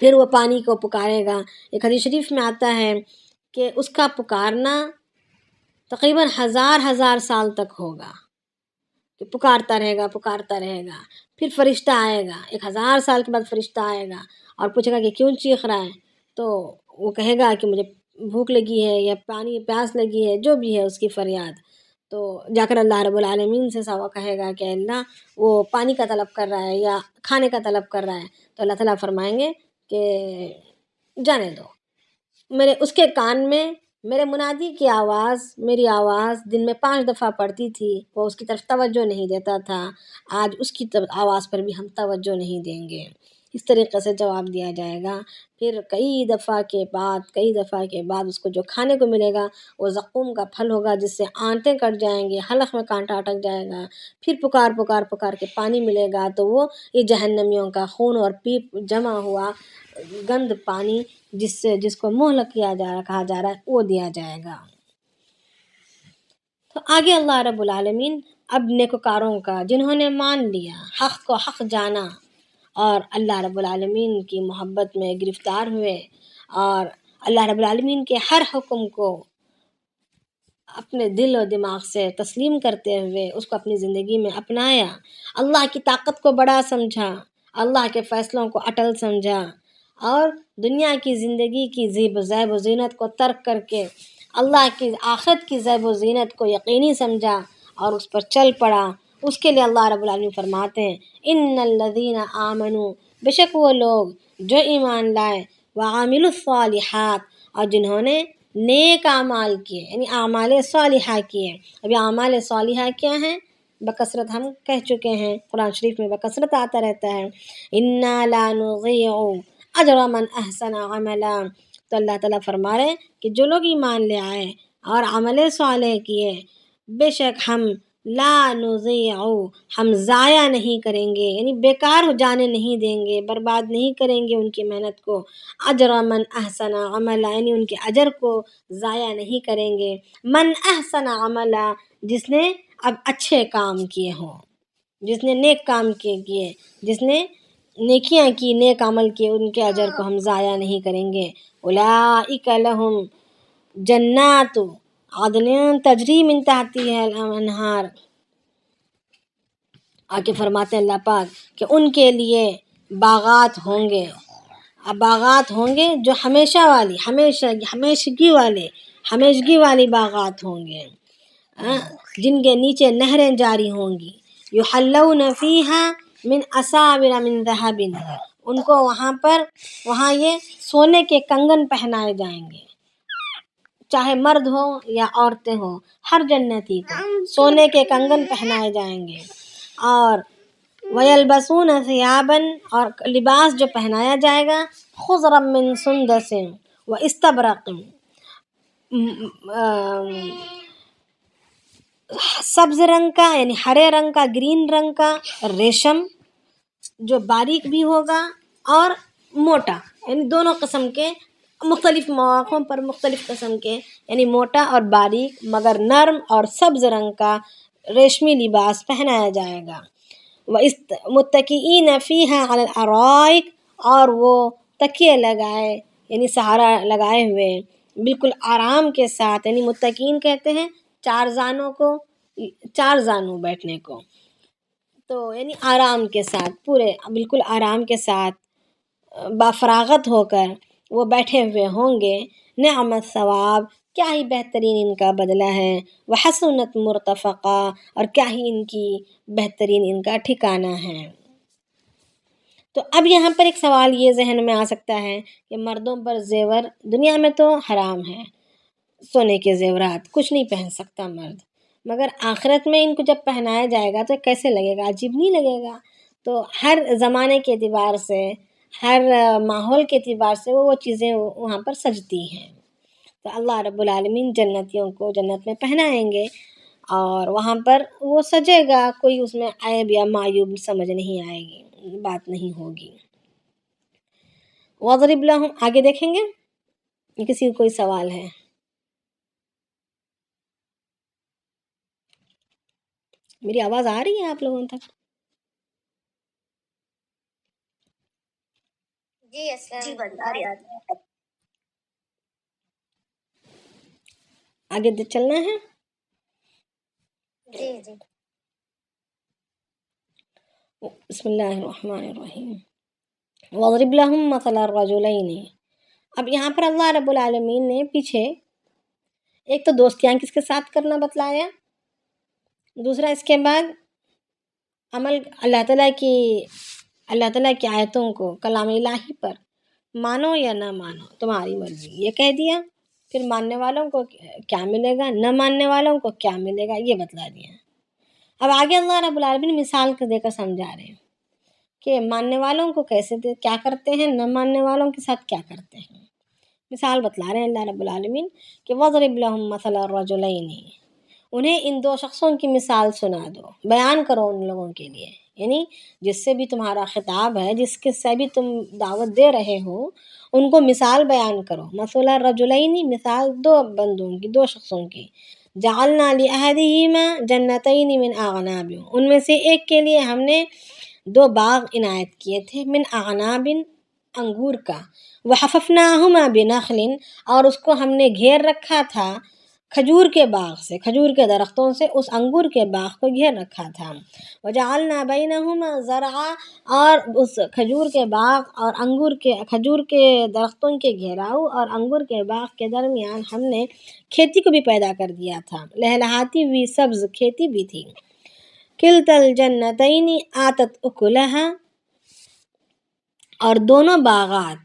پھر وہ پانی کو پکارے گا۔ ایک حدیث شریف میں آتا ہے کہ اس کا پکارنا تقریباً 1000 سال تک ہوگا، کہ پکارتا رہے گا، پھر فرشتہ آئے گا، 1000 سال کے بعد فرشتہ آئے گا اور پوچھے گا کہ کیوں چیخ رہا ہے، تو وہ کہے گا کہ مجھے بھوک لگی ہے یا پانی پیاس لگی ہے، جو بھی ہے اس کی فریاد، تو جا کر اللہ رب العالمین سے کہے گا کہ اللہ وہ پانی کا طلب کر رہا ہے یا کھانے کا طلب کر رہا ہے، تو اللہ تعالیٰ فرمائیں گے کہ جانے دو، اس کے کان میں میرے منادی کی آواز، میری آواز دن میں 5 دفعہ پڑتی تھی، وہ اس کی طرف توجہ نہیں دیتا تھا، آج اس کی آواز پر بھی ہم توجہ نہیں دیں گے۔ اس طریقے سے جواب دیا جائے گا۔ پھر کئی دفعہ کے بعد اس کو جو کھانے کو ملے گا وہ زقوم کا پھل ہوگا جس سے آنتیں کٹ جائیں گے، حلق میں کانٹا اٹک جائے گا، پھر پکار کے پانی ملے گا تو وہ یہ جہنمیوں کا خون اور پیپ جمع ہوا گند پانی جس کو مہل کہا جا رہا ہے وہ دیا جائے گا۔ تو آگے اللہ رب العالمین اب نیکوکاروں کا، جنہوں نے مان لیا، حق کو حق جانا اور اللہ رب العالمین کی محبت میں گرفتار ہوئے اور اللہ رب العالمین کے ہر حکم کو اپنے دل و دماغ سے تسلیم کرتے ہوئے اس کو اپنی زندگی میں اپنایا، اللہ کی طاقت کو بڑا سمجھا، اللہ کے فیصلوں کو اٹل سمجھا، اور دنیا کی زندگی کی زیب و زینت کو ترک کر کے اللہ کی آخرت کی زیب و زینت کو یقینی سمجھا اور اس پر چل پڑا، اس کے لیے اللہ رب العالمین فرماتے ہیں ان الذین آمنوا، بے شک وہ لوگ جو ایمان لائے، وعاملوا الصالحات، اور جنہوں نے نیک اعمال کیے، یعنی اعمال صالحہ کیے۔ اب یہ اعمال صالحہ کیا ہیں؟ بکثرت ہم کہہ چکے ہیں، قرآن شریف میں بکثرت آتا رہتا ہے انا لا نضیع اجر من احسن عملا، تو اللہ تعالیٰ فرما رہے ہیں کہ جو لوگ ایمان لے آئے اور عمل صالح کیے، بے شک ہم لا نضيع ہم ضائع نہیں کریں گے، یعنی بیکار ہو جانے نہیں دیں گے، برباد نہیں کریں گے ان کی محنت کو، اجر من احسن عملا یعنی ان کے اجر کو ضائع نہیں کریں گے، من احسن عملا جس نے اب اچھے کام کیے ہوں، جس نے نیک کام کیے، جس نے نیکیاں کی، نیک عمل کیے، ان کے اجر کو ہم ضائع نہیں کریں گے۔ اولئک لہم جنات عدن تجری من تحتها الانہار، آگے فرماتے ہیں اللہ پاک کہ ان کے لیے باغات ہوں گے، باغات ہوں گے جو ہمیشہ والی، ہمیشگی والی باغات ہوں گے، جن کے نیچے نہریں جاری ہوں گی، یحلون فیہا من اساور من ذہب، ان کو وہاں یہ سونے کے کنگن پہنائے جائیں گے، چاہے مرد ہو یا عورتیں ہوں، ہر جنتی کو سونے کے کنگن پہنائے جائیں گے، اور وَيَلْبَسُونَ ثِيَابًا اور لباس جو پہنایا جائے گا، خُضْرًا مِّن سُنْدُسٍ وَإِسْتَبْرَقٍ، سبز رنگ کا یعنی ہرے رنگ کا، گرین رنگ کا ریشم جو باریک بھی ہوگا اور موٹا، یعنی دونوں قسم کے، مختلف مواقعوں پر مختلف قسم کے، یعنی موٹا اور باریک مگر نرم اور سبز رنگ کا ریشمی لباس پہنایا جائے گا، متکئین فیہا علی الارائک اور وہ تکیے لگائے یعنی سہارا لگائے ہوئے بالکل آرام کے ساتھ، یعنی متکئین کہتے ہیں چار زانو بیٹھنے کو، تو یعنی آرام کے ساتھ، پورے بالکل آرام کے ساتھ بافراغت ہو کر وہ بیٹھے ہوئے ہوں گے، نعم الثواب کیا ہی بہترین ان کا بدلہ ہے، وحسنت مرتفقہ اور کیا ہی ان کی بہترین ان کا ٹھکانہ ہے۔ تو اب یہاں پر ایک سوال یہ ذہن میں آ سکتا ہے کہ مردوں پر زیور دنیا میں تو حرام ہے، سونے کے زیورات کچھ نہیں پہن سکتا مرد، مگر آخرت میں ان کو جب پہنایا جائے گا تو کیسے لگے گا؟ عجیب نہیں لگے گا؟ تو ہر زمانے کے اعتبار سے، ہر ماحول کے اعتبار سے وہ چیزیں وہاں پر سجتی ہیں، تو اللہ رب العالمین جنتیوں کو جنت میں پہنائیں گے اور وہاں پر وہ سجے گا، کوئی اس میں عیب یا معیوب سمجھ نہیں آئے گی، بات نہیں ہوگی۔ وَاضْرِبْ لَهُمْ آگے دیکھیں گے، کسی کو کوئی سوال ہے؟ میری آواز آ رہی ہے آپ لوگوں تک؟
جی السلام جی
آگے چلنا ہے؟
جی جی
بسم اللہ الرحمن الرحیم۔ وَاضْرِبْ لَهُمْ مَثَلَ الرَّجُلَيْنِ، اب یہاں پر اللہ رب العالمین نے پیچھے ایک تو دوستیاں کس کے ساتھ کرنا بتلایا، دوسرا اس کے بعد عمل اللہ تعالیٰ کی آیتوں کو، کلام الہی پر مانو یا نہ مانو تمہاری مرضی، یہ کہہ دیا، پھر ماننے والوں کو کیا ملے گا، نہ ماننے والوں کو کیا ملے گا، یہ بتلا دیا۔ اب آگے اللہ رب العالمین مثال دے کر سمجھا رہے ہیں کہ ماننے والوں کو کیسے کیا کرتے ہیں، نہ ماننے والوں کے ساتھ کیا کرتے ہیں، مثال بتلا رہے ہیں اللہ رب العالمین کہ وَاضْرِبْ لَهُمْ مَثَلَ الرَّجُلَيْنِ، انہیں ان دو شخصوں کی مثال سنا دو، بیان کرو ان لوگوں کے لیے، یعنی جس سے بھی تمہارا خطاب ہے، جس کے سے بھی تم دعوت دے رہے ہو، ان کو مثال بیان کرو۔ مثل الرجلین، مثال دو بندوں کی، دو شخصوں کی، جعلنا لأحدہما جنتین من اعناب، ان میں سے ایک کے لیے ہم نے دو باغ عنایت کیے تھے، من اعناب انگور کا، وحففناہما بنخل اور اس کو ہم نے گھیر رکھا تھا کھجور کے باغ سے، کھجور کے درختوں سے اس انگور کے باغ کو گھیر رکھا تھا، وجعلنا بینہما زرعا اور اس کھجور کے باغ اور کھجور کے درختوں کے گھیراؤ اور انگور کے باغ کے درمیان ہم نے کھیتی کو بھی پیدا کر دیا تھا، لہلہاتی ہوئی سبز کھیتی بھی تھی، کلتا الجنتین آتت اکلہا اور دونوں باغات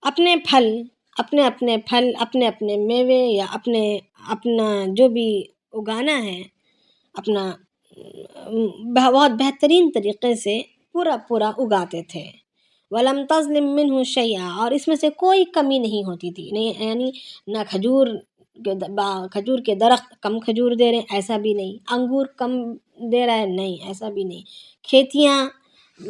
اپنے پھل، اپنے میوے یا اپنا جو بھی اگانا ہے اپنا بہت بہترین طریقے سے پورا اگاتے تھے، وَلَمْ تَظْلِمْ مِنْهُ شَيْئًا اور اس میں سے کوئی کمی نہیں ہوتی تھی، یعنی نہ کھجور کھجور کے درخت کم کھجور دے رہے ہیں ایسا بھی نہیں، انگور کم دے رہا ہے نہیں ایسا بھی نہیں، کھیتیاں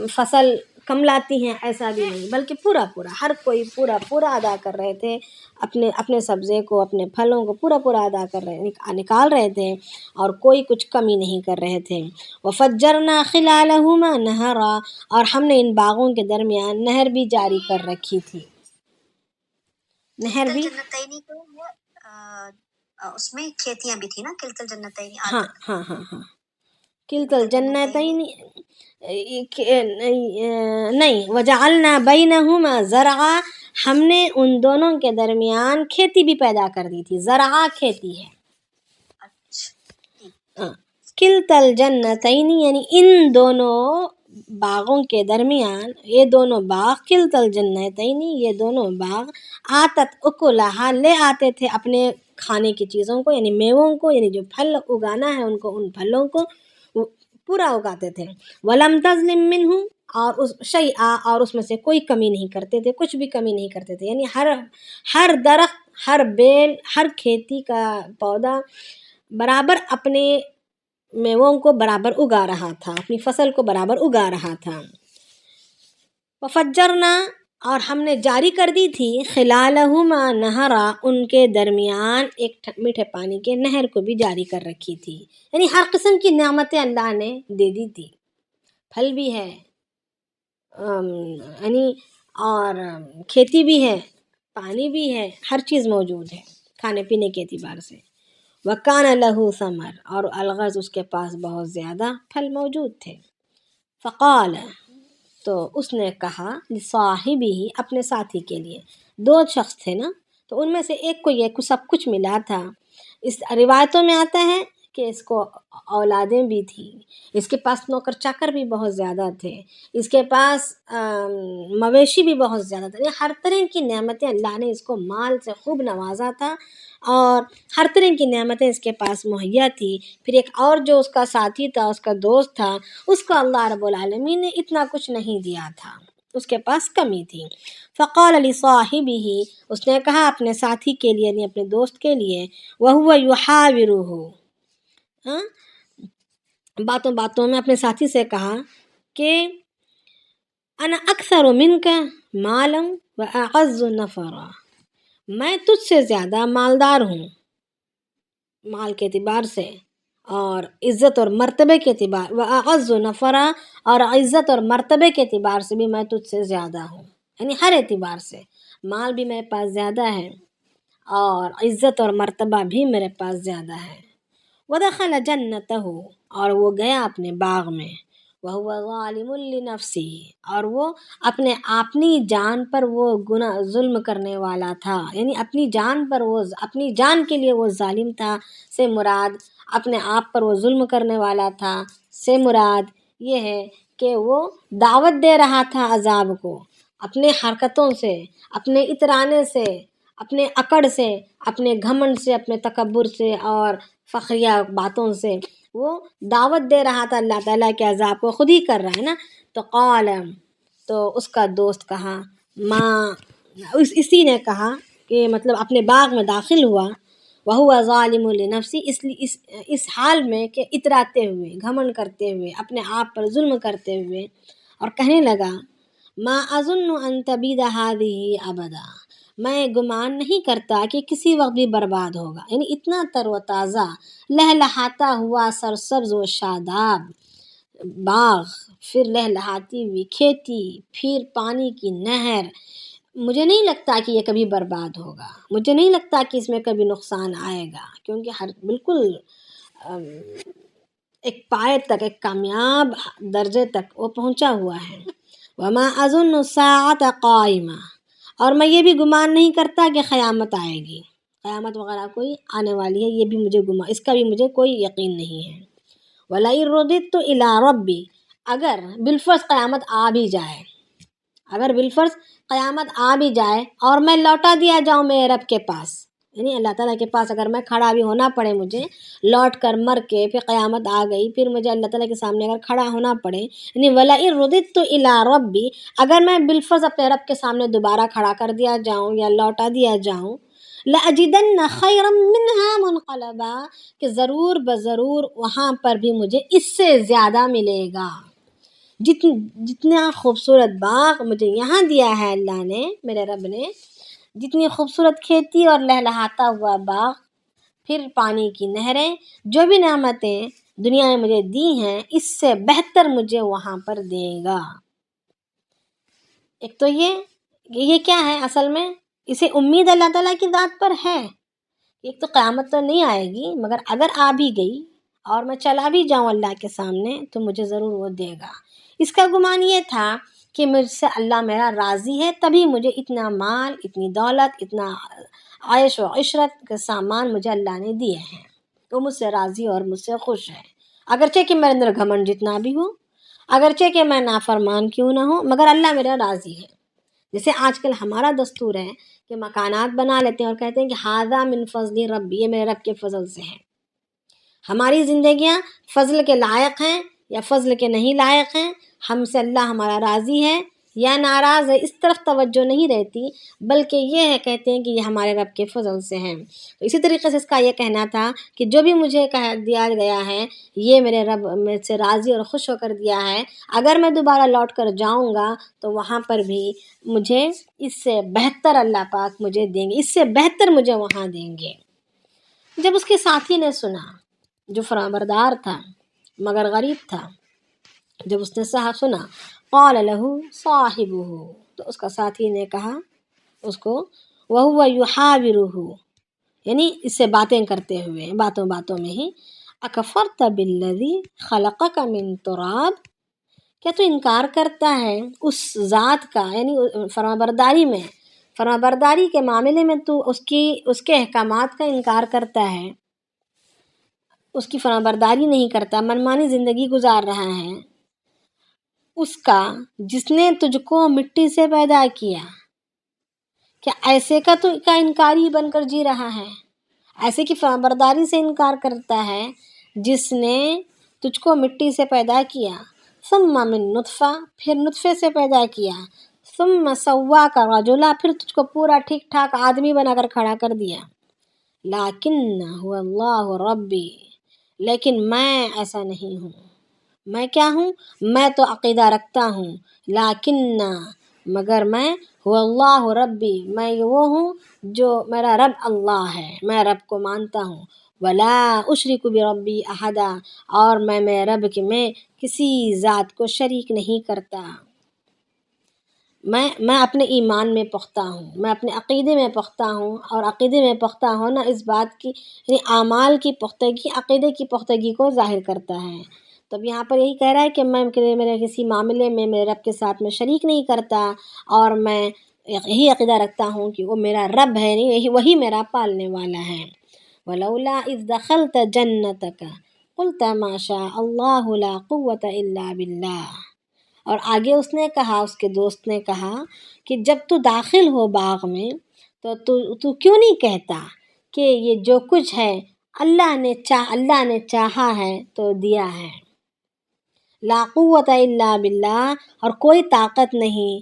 فصل کم لاتی ہیں ایسا بھی نہیں، بلکہ پورا پورا ہر کوئی پورا پورا ادا کر رہے تھے، اپنے اپنے سبزے کو اپنے پھلوں کو پورا پورا ادا کر رہے نکال رہے تھے، اور کوئی کچھ کمی نہیں کر رہے تھے۔ وَفَجَّرْنَا خِلَالَهُمَا نَهَرًا، اور ہم نے ان باغوں کے درمیان نہر بھی جاری کر رکھی تھی، نہر بھی،
جنتینی کو اس میں کھیتیاں بھی تھی نا، کلتل جنتینی
ہاں ہاں ہاں ہاں، کلتل جنتین نہیں، وجعلنا بینہما زرعا، ہم نے ان دونوں کے درمیان کھیتی بھی پیدا کر دی تھی، زرعا کھیتی ہے، کلتل جنتین یعنی ان دونوں باغوں کے درمیان، یہ دونوں باغ، کلتل جنتین یہ دونوں باغ، آتت اکلہا لے آتے تھے اپنے کھانے کی چیزوں کو، یعنی میووں کو، یعنی جو پھل اگانا ہے ان کو، ان پھلوں کو پورا اگاتے تھے، ولم تظلم منہ، اور اس شیئا، اور اس میں سے کوئی کمی نہیں کرتے تھے، کچھ بھی کمی نہیں کرتے تھے، یعنی ہر درخت، ہر بیل، ہر کھیتی کا پودا برابر اپنے میووں کو برابر اگا رہا تھا، اپنی فصل کو برابر اگا رہا تھا۔ وفجرنا، اور ہم نے جاری کر دی تھی، خلالہما نہرا، ان کے درمیان ایک میٹھے پانی کے نہر کو بھی جاری کر رکھی تھی، یعنی ہر قسم کی نعمتیں اللہ نے دے دی تھی، پھل بھی ہے، یعنی اور کھیتی بھی ہے، پانی بھی ہے، ہر چیز موجود ہے کھانے پینے کے اعتبار سے۔ وَكَانَ لَهُ ثَمَرٌ، اور الغرض اس کے پاس بہت زیادہ پھل موجود تھے۔ فقال، تو اس نے کہا، لصاحبہ، اپنے ساتھی کے لیے، دو شخص تھے نا، تو ان میں سے ایک کو یہ سب کچھ ملا تھا، اس روایتوں میں آتا ہے کہ اس کو اولادیں بھی تھیں، اس کے پاس نوکر چاکر بھی بہت زیادہ تھے، اس کے پاس مویشی بھی بہت زیادہ تھے، ہر طرح کی نعمتیں اللہ نے اس کو مال سے خوب نوازا تھا، اور ہر طرح کی نعمتیں اس کے پاس مہیا تھی۔ پھر ایک اور جو اس کا ساتھی تھا، اس کا دوست تھا، اس کو اللہ رب العالمین نے اتنا کچھ نہیں دیا تھا، اس کے پاس کمی تھی۔ فقال لصاحبہ، اس نے کہا اپنے ساتھی کے لیے، یعنی اپنے دوست کے لیے، وہو یحاورہ، باتوں باتوں میں اپنے ساتھی سے کہا کہ انا اکثر منک مالا واعز نفرا، میں تجھ سے زیادہ مالدار ہوں، مال کے اعتبار سے، اور عزت اور مرتبے کے اعتبار، واعز نفرا، اور عزت اور مرتبے کے اعتبار سے بھی میں تجھ سے زیادہ ہوں، یعنی ہر اعتبار سے، مال بھی میرے پاس زیادہ ہے، اور عزت اور مرتبہ بھی میرے پاس زیادہ ہے۔ ودخل جنتہ، اور وہ گیا اپنے باغ میں، وہو ظالم لنفسہ، اور وہ اپنی جان پر وہ ظلم کرنے والا تھا، یعنی اپنی جان پر وہ، اپنی جان کے لیے وہ ظالم تھا، سے مراد اپنے آپ پر وہ ظلم کرنے والا تھا، سے مراد یہ ہے کہ وہ دعوت دے رہا تھا عذاب کو، اپنے حرکتوں سے، اپنے اترانے سے، اپنے اکڑ سے، اپنے گھمنڈ سے، اپنے تکبر سے اور فخریہ باتوں سے وہ دعوت دے رہا تھا اللہ تعالیٰ کے عذاب کو، خود ہی کر رہا ہے نا۔ تو قال، تو اس کا دوست کہا، اسی نے کہا کہ مطلب اپنے باغ میں داخل ہوا، وہو ظالم لنفسہ، اس حال میں کہ اتراتے ہوئے، گھمنڈ کرتے ہوئے، اپنے آپ پر ظلم کرتے ہوئے، اور کہنے لگا، ما اظن ان تبید هذه ابدا، میں گمان نہیں کرتا کہ کسی وقت بھی برباد ہوگا، یعنی اتنا تر و تازہ، لہلہاتا ہوا سرسبز و شاداب باغ، پھر لہلہاتی ہوئی کھیتی، پھر پانی کی نہر، مجھے نہیں لگتا کہ یہ کبھی برباد ہوگا، مجھے نہیں لگتا کہ اس میں کبھی نقصان آئے گا، کیونکہ بالکل ایک پائے تک، ایک کامیاب درجے تک وہ پہنچا ہوا ہے۔ وما اظن الساعۃ قائمہ، اور میں یہ بھی گمان نہیں کرتا کہ قیامت آئے گی، قیامت وغیرہ کوئی آنے والی ہے، یہ بھی مجھے اس کا بھی مجھے کوئی یقین نہیں ہے۔ وَلَئِن رُدِدتُّ إِلَىٰ رَبِّي، اگر بالفرض قیامت آ بھی جائے، اگر بالفرض قیامت آ بھی جائے اور میں لوٹا دیا جاؤں میرے رب کے پاس، یعنی اللہ تعالیٰ کے پاس اگر میں کھڑا بھی ہونا پڑے، مجھے لوٹ کر مر کے پھر قیامت آ گئی، پھر مجھے اللہ تعالیٰ کے سامنے اگر کھڑا ہونا پڑے، یعنی وَلَئِن رُدِدتُّ إِلَىٰ رَبِّي، اگر میں بالفرض اپنے رب کے سامنے دوبارہ کھڑا کر دیا جاؤں یا لوٹا دیا جاؤں، لَأَجِدَنَّ خَيْرًا مِّنْهَا مُنْقَلَبًا، کہ ضرور بضرور وہاں پر بھی مجھے اس سے زیادہ ملے گا۔ جتنا خوبصورت باغ مجھے یہاں دیا ہے اللہ نے، میرے رب نے، جتنی خوبصورت کھیتی اور لہلہاتا ہوا باغ، پھر پانی کی نہریں، جو بھی نعمتیں دنیا میں مجھے دی ہیں، اس سے بہتر مجھے وہاں پر دے گا۔ ایک تو یہ کیا ہے اصل میں، اسے امید اللہ تعالیٰ کی ذات پر ہے۔ ایک تو قیامت تو نہیں آئے گی، مگر اگر آ بھی گئی اور میں چلا بھی جاؤں اللہ کے سامنے تو مجھے ضرور وہ دے گا۔ اس کا گمان یہ تھا کہ مجھ سے اللہ میرا راضی ہے، تبھی مجھے اتنا مال، اتنی دولت، اتنا عیش و عشرت کے سامان مجھے اللہ نے دیے ہیں، وہ مجھ سے راضی اور مجھ سے خوش ہے، اگرچہ کہ میرے اندر گھمنڈ جتنا بھی ہو، اگرچہ کہ میں نافرمان کیوں نہ ہوں، مگر اللہ میرا راضی ہے۔ جیسے آج کل ہمارا دستور ہے کہ مکانات بنا لیتے ہیں اور کہتے ہیں کہ ھذا من فضل ربی، یہ میرے رب کے فضل سے ہے۔ ہماری زندگیاں فضل کے لائق ہیں یا فضل کے نہیں لائق ہیں، ہم سے اللہ ہمارا راضی ہے یا ناراض ہے، اس طرف توجہ نہیں رہتی، بلکہ یہ ہے کہتے ہیں کہ یہ ہمارے رب کے فضل سے ہیں۔ تو اسی طریقے سے اس کا یہ کہنا تھا کہ جو بھی مجھے دیا گیا ہے یہ میرے رب مجھ سے راضی اور خوش ہو کر دیا ہے، اگر میں دوبارہ لوٹ کر جاؤں گا تو وہاں پر بھی مجھے اس سے بہتر اللہ پاک مجھے دیں گے، اس سے بہتر مجھے وہاں دیں گے۔ جب اس کے ساتھی نے سنا، جو فرمانبردار تھا مگر غریب تھا، جب اس نے سنا، قال له صاحبه، تو اس کا ساتھی نے کہا اس کو، وهو يحاوره، یعنی اس سے باتیں کرتے ہوئے، باتوں باتوں میں ہی، اکفرت بالذی خلقک من تراب، کیا تو انکار کرتا ہے اس ذات کا، یعنی فرمانبرداری کے معاملے میں تو اس کے احکامات کا انکار کرتا ہے، اس کی فرمانبرداری نہیں کرتا، منمانی زندگی گزار رہا ہے، اس کا جس نے تجھ کو مٹی سے پیدا کیا، کیا ایسے کا انکاری بن کر جی رہا ہے؟ ایسے کی فرمانبرداری سے انکار کرتا ہے جس نے تجھ کو مٹی سے پیدا کیا، ثم من نطفہ، پھر نطفے سے پیدا کیا، ثم سواک رجلا، پھر تجھ کو پورا ٹھیک ٹھاک آدمی بنا کر کھڑا کر دیا، لیکن هو اللہ ربی، لیکن میں ایسا نہیں ہوں، میں کیا ہوں؟ میں تو عقیدہ رکھتا ہوں، لیکن مگر میں هو اللہ ربی، میں وہ ہوں جو میرا رب اللہ ہے، میں رب کو مانتا ہوں، ولا اشرک بربی احدا، اور میں میرے رب کے میں کسی ذات کو شریک نہیں کرتا، میں اپنے ایمان میں پختہ ہوں، میں اپنے عقیدے میں پختہ ہوں، اور عقیدے میں پختہ ہونا اس بات کی، یعنی اعمال کی پختگی عقیدے کی پختگی کو ظاہر کرتا ہے۔ تو اب یہاں پر یہی کہہ رہا ہے کہ میں میرے کسی معاملے میں میرے رب کے ساتھ میں شریک نہیں کرتا، اور میں یہی عقیدہ رکھتا ہوں کہ وہ میرا رب ہے، وہی میرا پالنے والا ہے۔ وَلَوْلَا إِذْ دَخَلْتَ جَنَّتَكَ قُلْتَ مَا شَاءَ اللَّهُ لَا قُوَّةَ إِلَّا بِاللَّهِ، اور آگے اس نے کہا، اس کے دوست نے کہا کہ جب تو داخل ہو باغ میں تو کیوں نہیں کہتا کہ یہ جو کچھ ہے اللہ نے چاہا ہے تو دیا ہے، لا قوت الا باللہ، اور کوئی طاقت نہیں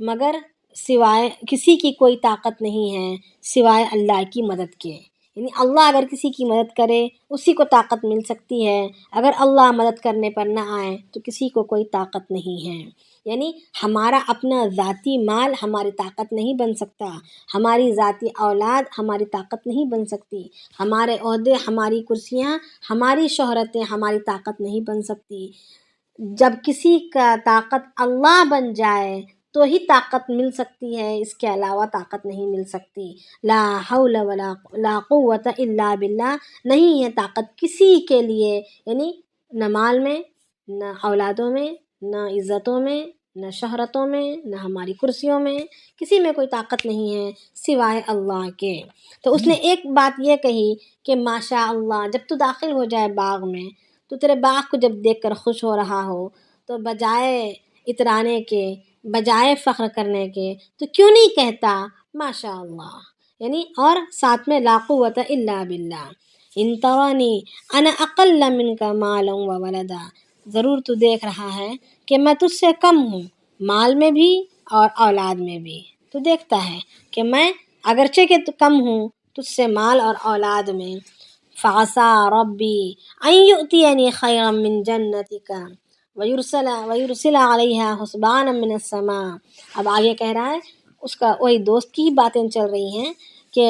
مگر سوائے، کسی کی کوئی طاقت نہیں ہے سوائے اللہ کی مدد کے، یعنی اللہ اگر کسی کی مدد کرے اسی کو طاقت مل سکتی ہے، اگر اللہ مدد کرنے پر نہ آئے تو کسی کو کوئی طاقت نہیں ہے۔ یعنی ہمارا اپنا ذاتی مال ہماری طاقت نہیں بن سکتا، ہماری ذاتی اولاد ہماری طاقت نہیں بن سکتی، ہمارے عہدے، ہماری کرسیاں، ہماری شہرتیں ہماری طاقت نہیں بن سکتی۔ جب کسی کا طاقت اللہ بن جائے تو ہی طاقت مل سکتی ہے، اس کے علاوہ طاقت نہیں مل سکتی۔ لا حول ولا لا قوت الا باللہ، نہیں ہے طاقت کسی کے لیے، یعنی نہ مال میں، نہ اولادوں میں، نہ عزتوں میں، نہ شہرتوں میں، نہ ہماری کرسیوں میں، کسی میں کوئی طاقت نہیں ہے سوائے اللہ کے۔ تو اس نے ایک بات یہ کہی کہ ماشاء اللہ، جب تو داخل ہو جائے باغ میں تو تیرے باغ کو جب دیکھ کر خوش ہو رہا ہو تو بجائے اترانے کے، بجائے فخر کرنے کے، تو کیوں نہیں کہتا ماشاء اللہ، یعنی اور ساتھ میں لا قوت الا باللہ، ان ترانی انا اقل منک مالا وولدا، ضرور تو دیکھ رہا ہے کہ میں تجھ سے کم ہوں، مال میں بھی اور اولاد میں بھی، تو دیکھتا ہے کہ میں اگرچہ کہ تو کم ہوں تجھ سے مال اور اولاد میں. فعسى ربي أن يؤتيني خيرا من جنتك ويرسل عليها حسبانا من السماء. اب آگے کہہ رہا ہے، اس کا وہی دوست کی باتیں چل رہی ہیں کہ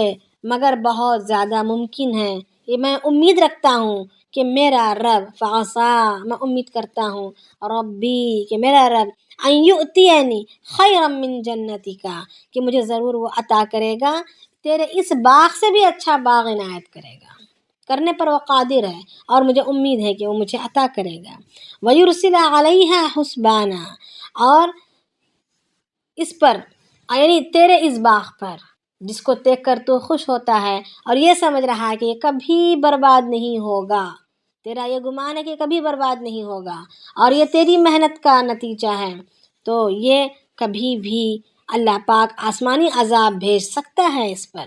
مگر بہت زیادہ ممکن ہے، یہ میں امید رکھتا ہوں کہ میرا رب، فعسا میں امید کرتا ہوں، ربی کہ میرا رب، ان یؤتینی خیرا من جنتک کہ مجھے ضرور وہ عطا کرے گا، تیرے اس باغ سے بھی اچھا باغ عنایت کرے گا، کرنے پر وہ قادر ہے اور مجھے امید ہے کہ وہ مجھے عطا کرے گا. وَيُرْسِلَ عَلَيْهَا حُسْبَانًا، اور اس پر یعنی تیرے اس باغ پر جس کو دیکھ کر تو خوش ہوتا ہے اور یہ سمجھ رہا ہے کہ یہ کبھی برباد نہیں ہوگا، تیرا یہ گمان ہے کہ کبھی برباد نہیں ہوگا اور یہ تیری محنت کا نتیجہ ہے، تو یہ کبھی بھی اللہ پاک آسمانی عذاب بھیج سکتا ہے اس پر.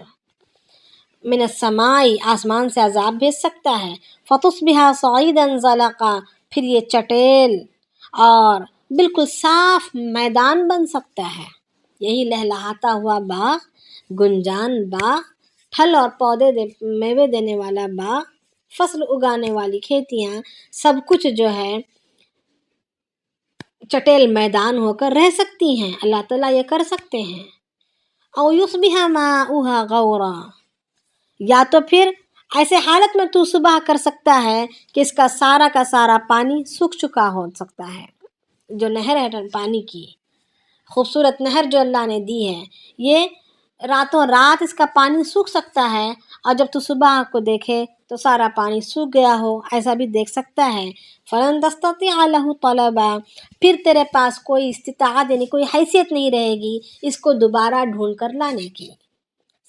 من السماء، آسمان سے عذاب بھیج سکتا ہے. فتصبح صعیدا زلقا، پھر یہ چٹیل اور بالکل صاف میدان بن سکتا ہے. یہی لہلہاتا ہوا باغ، گنجان باغ، پھل اور پودے میوے دینے والا باغ، فصل اگانے والی کھیتیاں، سب کچھ جو ہے چٹیل میدان ہو کر رہ سکتی ہیں. اللہ تعالیٰ یہ کر سکتے ہیں. او یصبح ماؤها غورا، یا تو پھر ایسے حالت میں تو صبح کر سکتا ہے کہ اس کا سارا پانی سوکھ چکا ہو سکتا ہے. جو نہر ہے پانی کی، خوبصورت نہر جو اللہ نے دی ہے، یہ راتوں رات اس کا پانی سوکھ سکتا ہے، اور جب تو صبح کو دیکھے تو سارا پانی سوکھ گیا ہو، ایسا بھی دیکھ سکتا ہے. فلن تستطيع له طلبا، پھر تیرے پاس کوئی استطاعت یعنی کوئی حیثیت نہیں رہے گی اس کو دوبارہ ڈھونڈ کر لانے کی،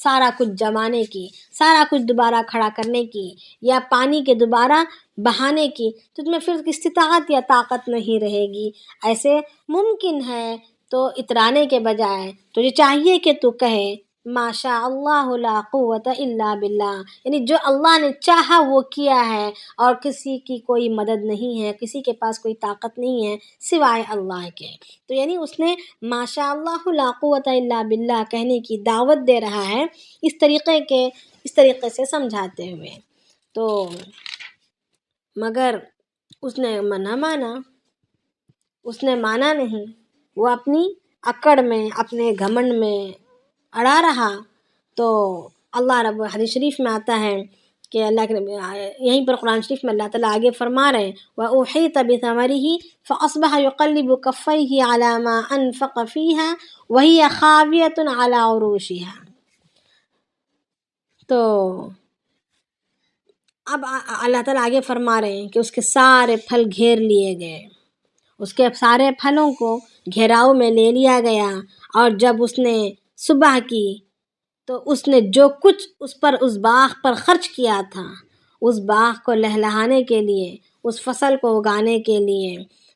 سارا کچھ جمانے کی، سارا کچھ دوبارہ کھڑا کرنے کی، یا پانی کے دوبارہ بہانے کی، تجھ میں پھر استطاعت یا طاقت نہیں رہے گی. ایسے ممکن ہے تو اترانے کے بجائے تجھے چاہیے کہ تو کہے ما شاء اللہ لا قوت الا باللہ، یعنی جو اللہ نے چاہا وہ کیا ہے اور کسی کی کوئی مدد نہیں ہے، کسی کے پاس کوئی طاقت نہیں ہے سوائے اللہ کے. تو یعنی اس نے ما شاء اللہ لا قوت الا باللہ کہنے کی دعوت دے رہا ہے اس طریقے سے سمجھاتے ہوئے. تو مگر اس نے نہ مانا، اس نے مانا نہیں، وہ اپنی اکڑ میں، اپنے گھمنڈ میں اڑا رہا. تو اللہ رب حدیث شریف میں آتا ہے کہ اللہ کے یہیں پر قرآن شریف میں اللہ تعالیٰ آگے فرما رہے ہیں وَأُحِيطَ بِثَمَرِهِ فَأَصْبَحَ يُقَلِّبُ كَفَّيْهِ عَلَى مَا أَنفَقَ فِيهَا وَهِيَ خَاوِيَةٌ عَلَى عُرُوشِهَا. تو اب اللہ تعالیٰ آگے فرما رہے ہیں کہ اس کے سارے پھل گھیر لیے گئے، اس کے سارے پھلوں کو گھیراؤ میں لے لیا گیا، اور جب اس نے صبح کی تو اس نے جو کچھ اس باغ پر خرچ کیا تھا، اس باغ کو لہلہانے کے لیے، اس فصل کو اگانے کے لیے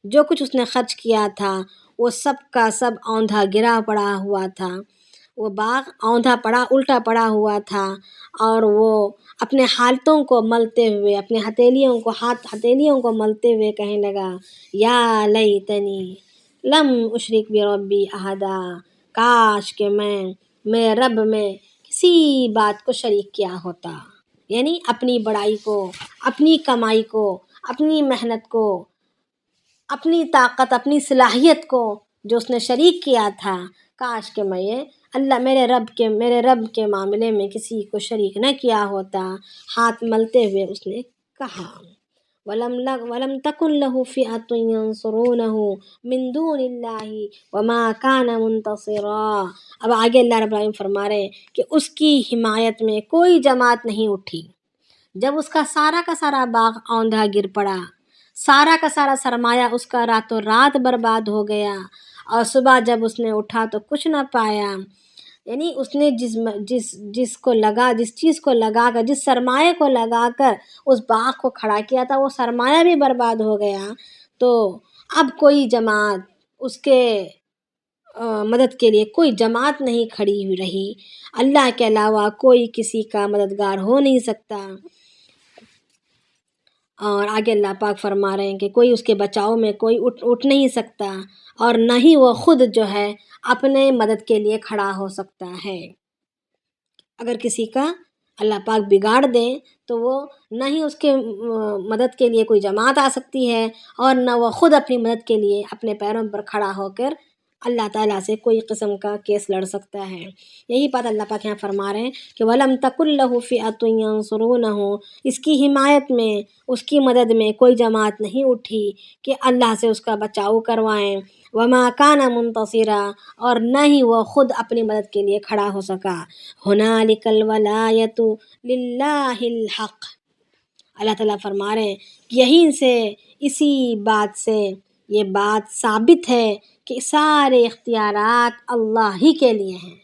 جو کچھ اس نے خرچ کیا تھا، وہ سب کا سب اوندھا گرا پڑا ہوا تھا. وہ باغ اوندھا پڑا، الٹا پڑا ہوا تھا، اور وہ اپنے حالتوں کو ملتے ہوئے، اپنے ہتھیلیوں کو ملتے ہوئے کہنے لگا یا لیتنی لم اشرک بربی احدا، کاش کہ میں میرے رب میں کسی بات کو شریک کیا ہوتا. یعنی اپنی بڑائی کو، اپنی کمائی کو، اپنی محنت کو، اپنی طاقت، اپنی صلاحیت کو جو اس نے شریک کیا تھا، کاش کہ میں یہ میرے رب کے معاملے میں کسی کو شریک نہ کیا ہوتا. ہاتھ ملتے ہوئے اس نے کہا وَلَمْ تَكُنْ لَهُ فِئَةٌ يَنْصُرُونَهُ مِنْ دُونِ اللَّهِ وَمَا كَانَ مُنْتَصِرًا. اب آگے اللہ رب العالمین فرما رہے ہیں کہ اس کی حمایت میں کوئی جماعت نہیں اٹھی. جب اس کا سارا باغ اوندھا گر پڑا، سارا کا سارا سرمایہ اس کا راتوں رات برباد ہو گیا، اور صبح جب اس نے اٹھا تو کچھ نہ پایا. یعنی اس نے جس چیز کو لگا کر، جس سرمایہ کو لگا کر اس باغ کو کھڑا کیا تھا، وہ سرمایہ بھی برباد ہو گیا. تو اب کوئی جماعت اس کے مدد کے لیے کوئی جماعت نہیں کھڑی ہوئی رہی، اللہ کے علاوہ کوئی کسی کا مددگار ہو نہیں سکتا. اور آگے اللہ پاک فرما رہے ہیں کہ کوئی اس کے بچاؤ میں کوئی اٹھ نہیں سکتا، اور نہ ہی وہ خود جو ہے اپنے مدد کے لیے کھڑا ہو سکتا ہے. اگر کسی کا اللہ پاک بگاڑ دے تو وہ نہ ہی اس کے مدد کے لیے کوئی جماعت آ سکتی ہے، اور نہ وہ خود اپنی مدد کے لیے اپنے پیروں پر کھڑا ہو کر اللہ تعالیٰ سے کوئی قسم کا کیس لڑ سکتا ہے۔ یہی بات اللہ پاک یہاں فرما رہے ہیں کہ وَلَمْ تَكُنْ لَهُ فِئَةٌ يَنْصُرُونَهُ، اس کی حمایت میں، اس کی مدد میں کوئی جماعت نہیں اٹھی کہ اللہ سے اس کا بچاؤ کروائیں۔ وَمَا كَانَ مُنْتَصِرًا، اور نہ ہی وہ خود اپنی مدد کے لیے کھڑا ہو سکا۔ هُنَالِكَ الْوَلَایَةُ لِلَّهِ الْحَقِّ، اللہ تعالیٰ فرما رہے ہیں کہ یہیں سے، اسی بات سے یہ بات ثابت ہے کہ سارے اختیارات اللہ ہی کے لیے ہیں۔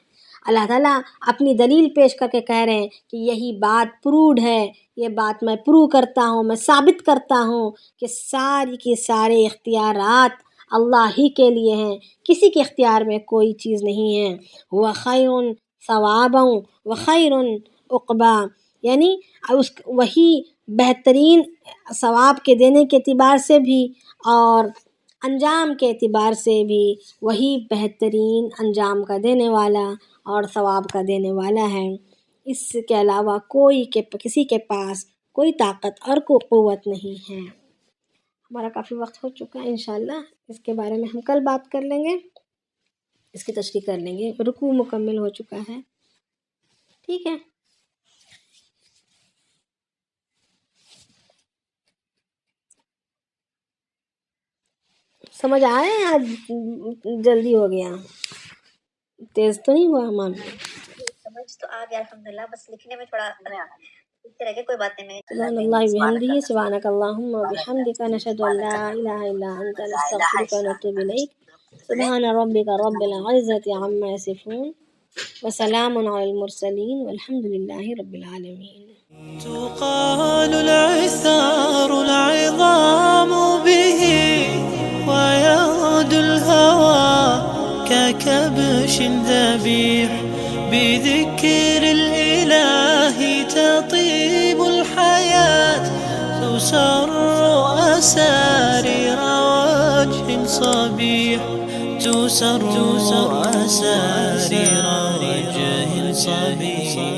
اللہ تعالیٰ اپنی دلیل پیش کر کے کہہ رہے ہیں کہ یہی بات پروڈ ہے، یہ بات میں پروو کرتا ہوں، میں ثابت کرتا ہوں کہ ساری کی سارے اختیارات اللہ ہی کے لیے ہیں، کسی کے اختیار میں کوئی چیز نہیں ہے۔ وَخَيْرٌ ثَوَابًا وَخَيْرٌ عُقْبًا، یعنی وہی بہترین ثواب کے دینے کے اعتبار سے بھی اور انجام کے اعتبار سے بھی وہی بہترین انجام کا دینے والا اور ثواب کا دینے والا ہے۔ اس کے علاوہ کسی کے پاس کوئی طاقت اور کوئی قوت نہیں ہے۔ ہمارا کافی وقت ہو چکا ہے، انشاءاللہ اس کے بارے میں ہم کل بات کر لیں گے، اس کی تشریح کر لیں گے۔ رکوع مکمل ہو چکا ہے، ٹھیک ہے۔ سمجھ آئے؟ آج جلدی ہو گیا، تیز تو نہیں ہوا ہمارا؟
سمجھ تو آ گیا الحمدللہ، بس لکھنے میں تھوڑا لکھتے رہ گئے، کوئی بات نہیں۔
سبحان اللہ وبحمدہ، سبحانک اللہم وبحمدک، نشہد ان لا الہ الا انت، نستغفرک ونتوب الیک۔ سبحان ربک رب العزۃ عما یصفون، وسلام علی المرسلین، والحمد للہ رب العالمین۔
تقال العثار العظام به، ويعود الهوى ككبش ذبيح، بذكر الإله تطيب الحياة، تسر أسارير وجه صبيح، تسر أسارير وجه صبيح.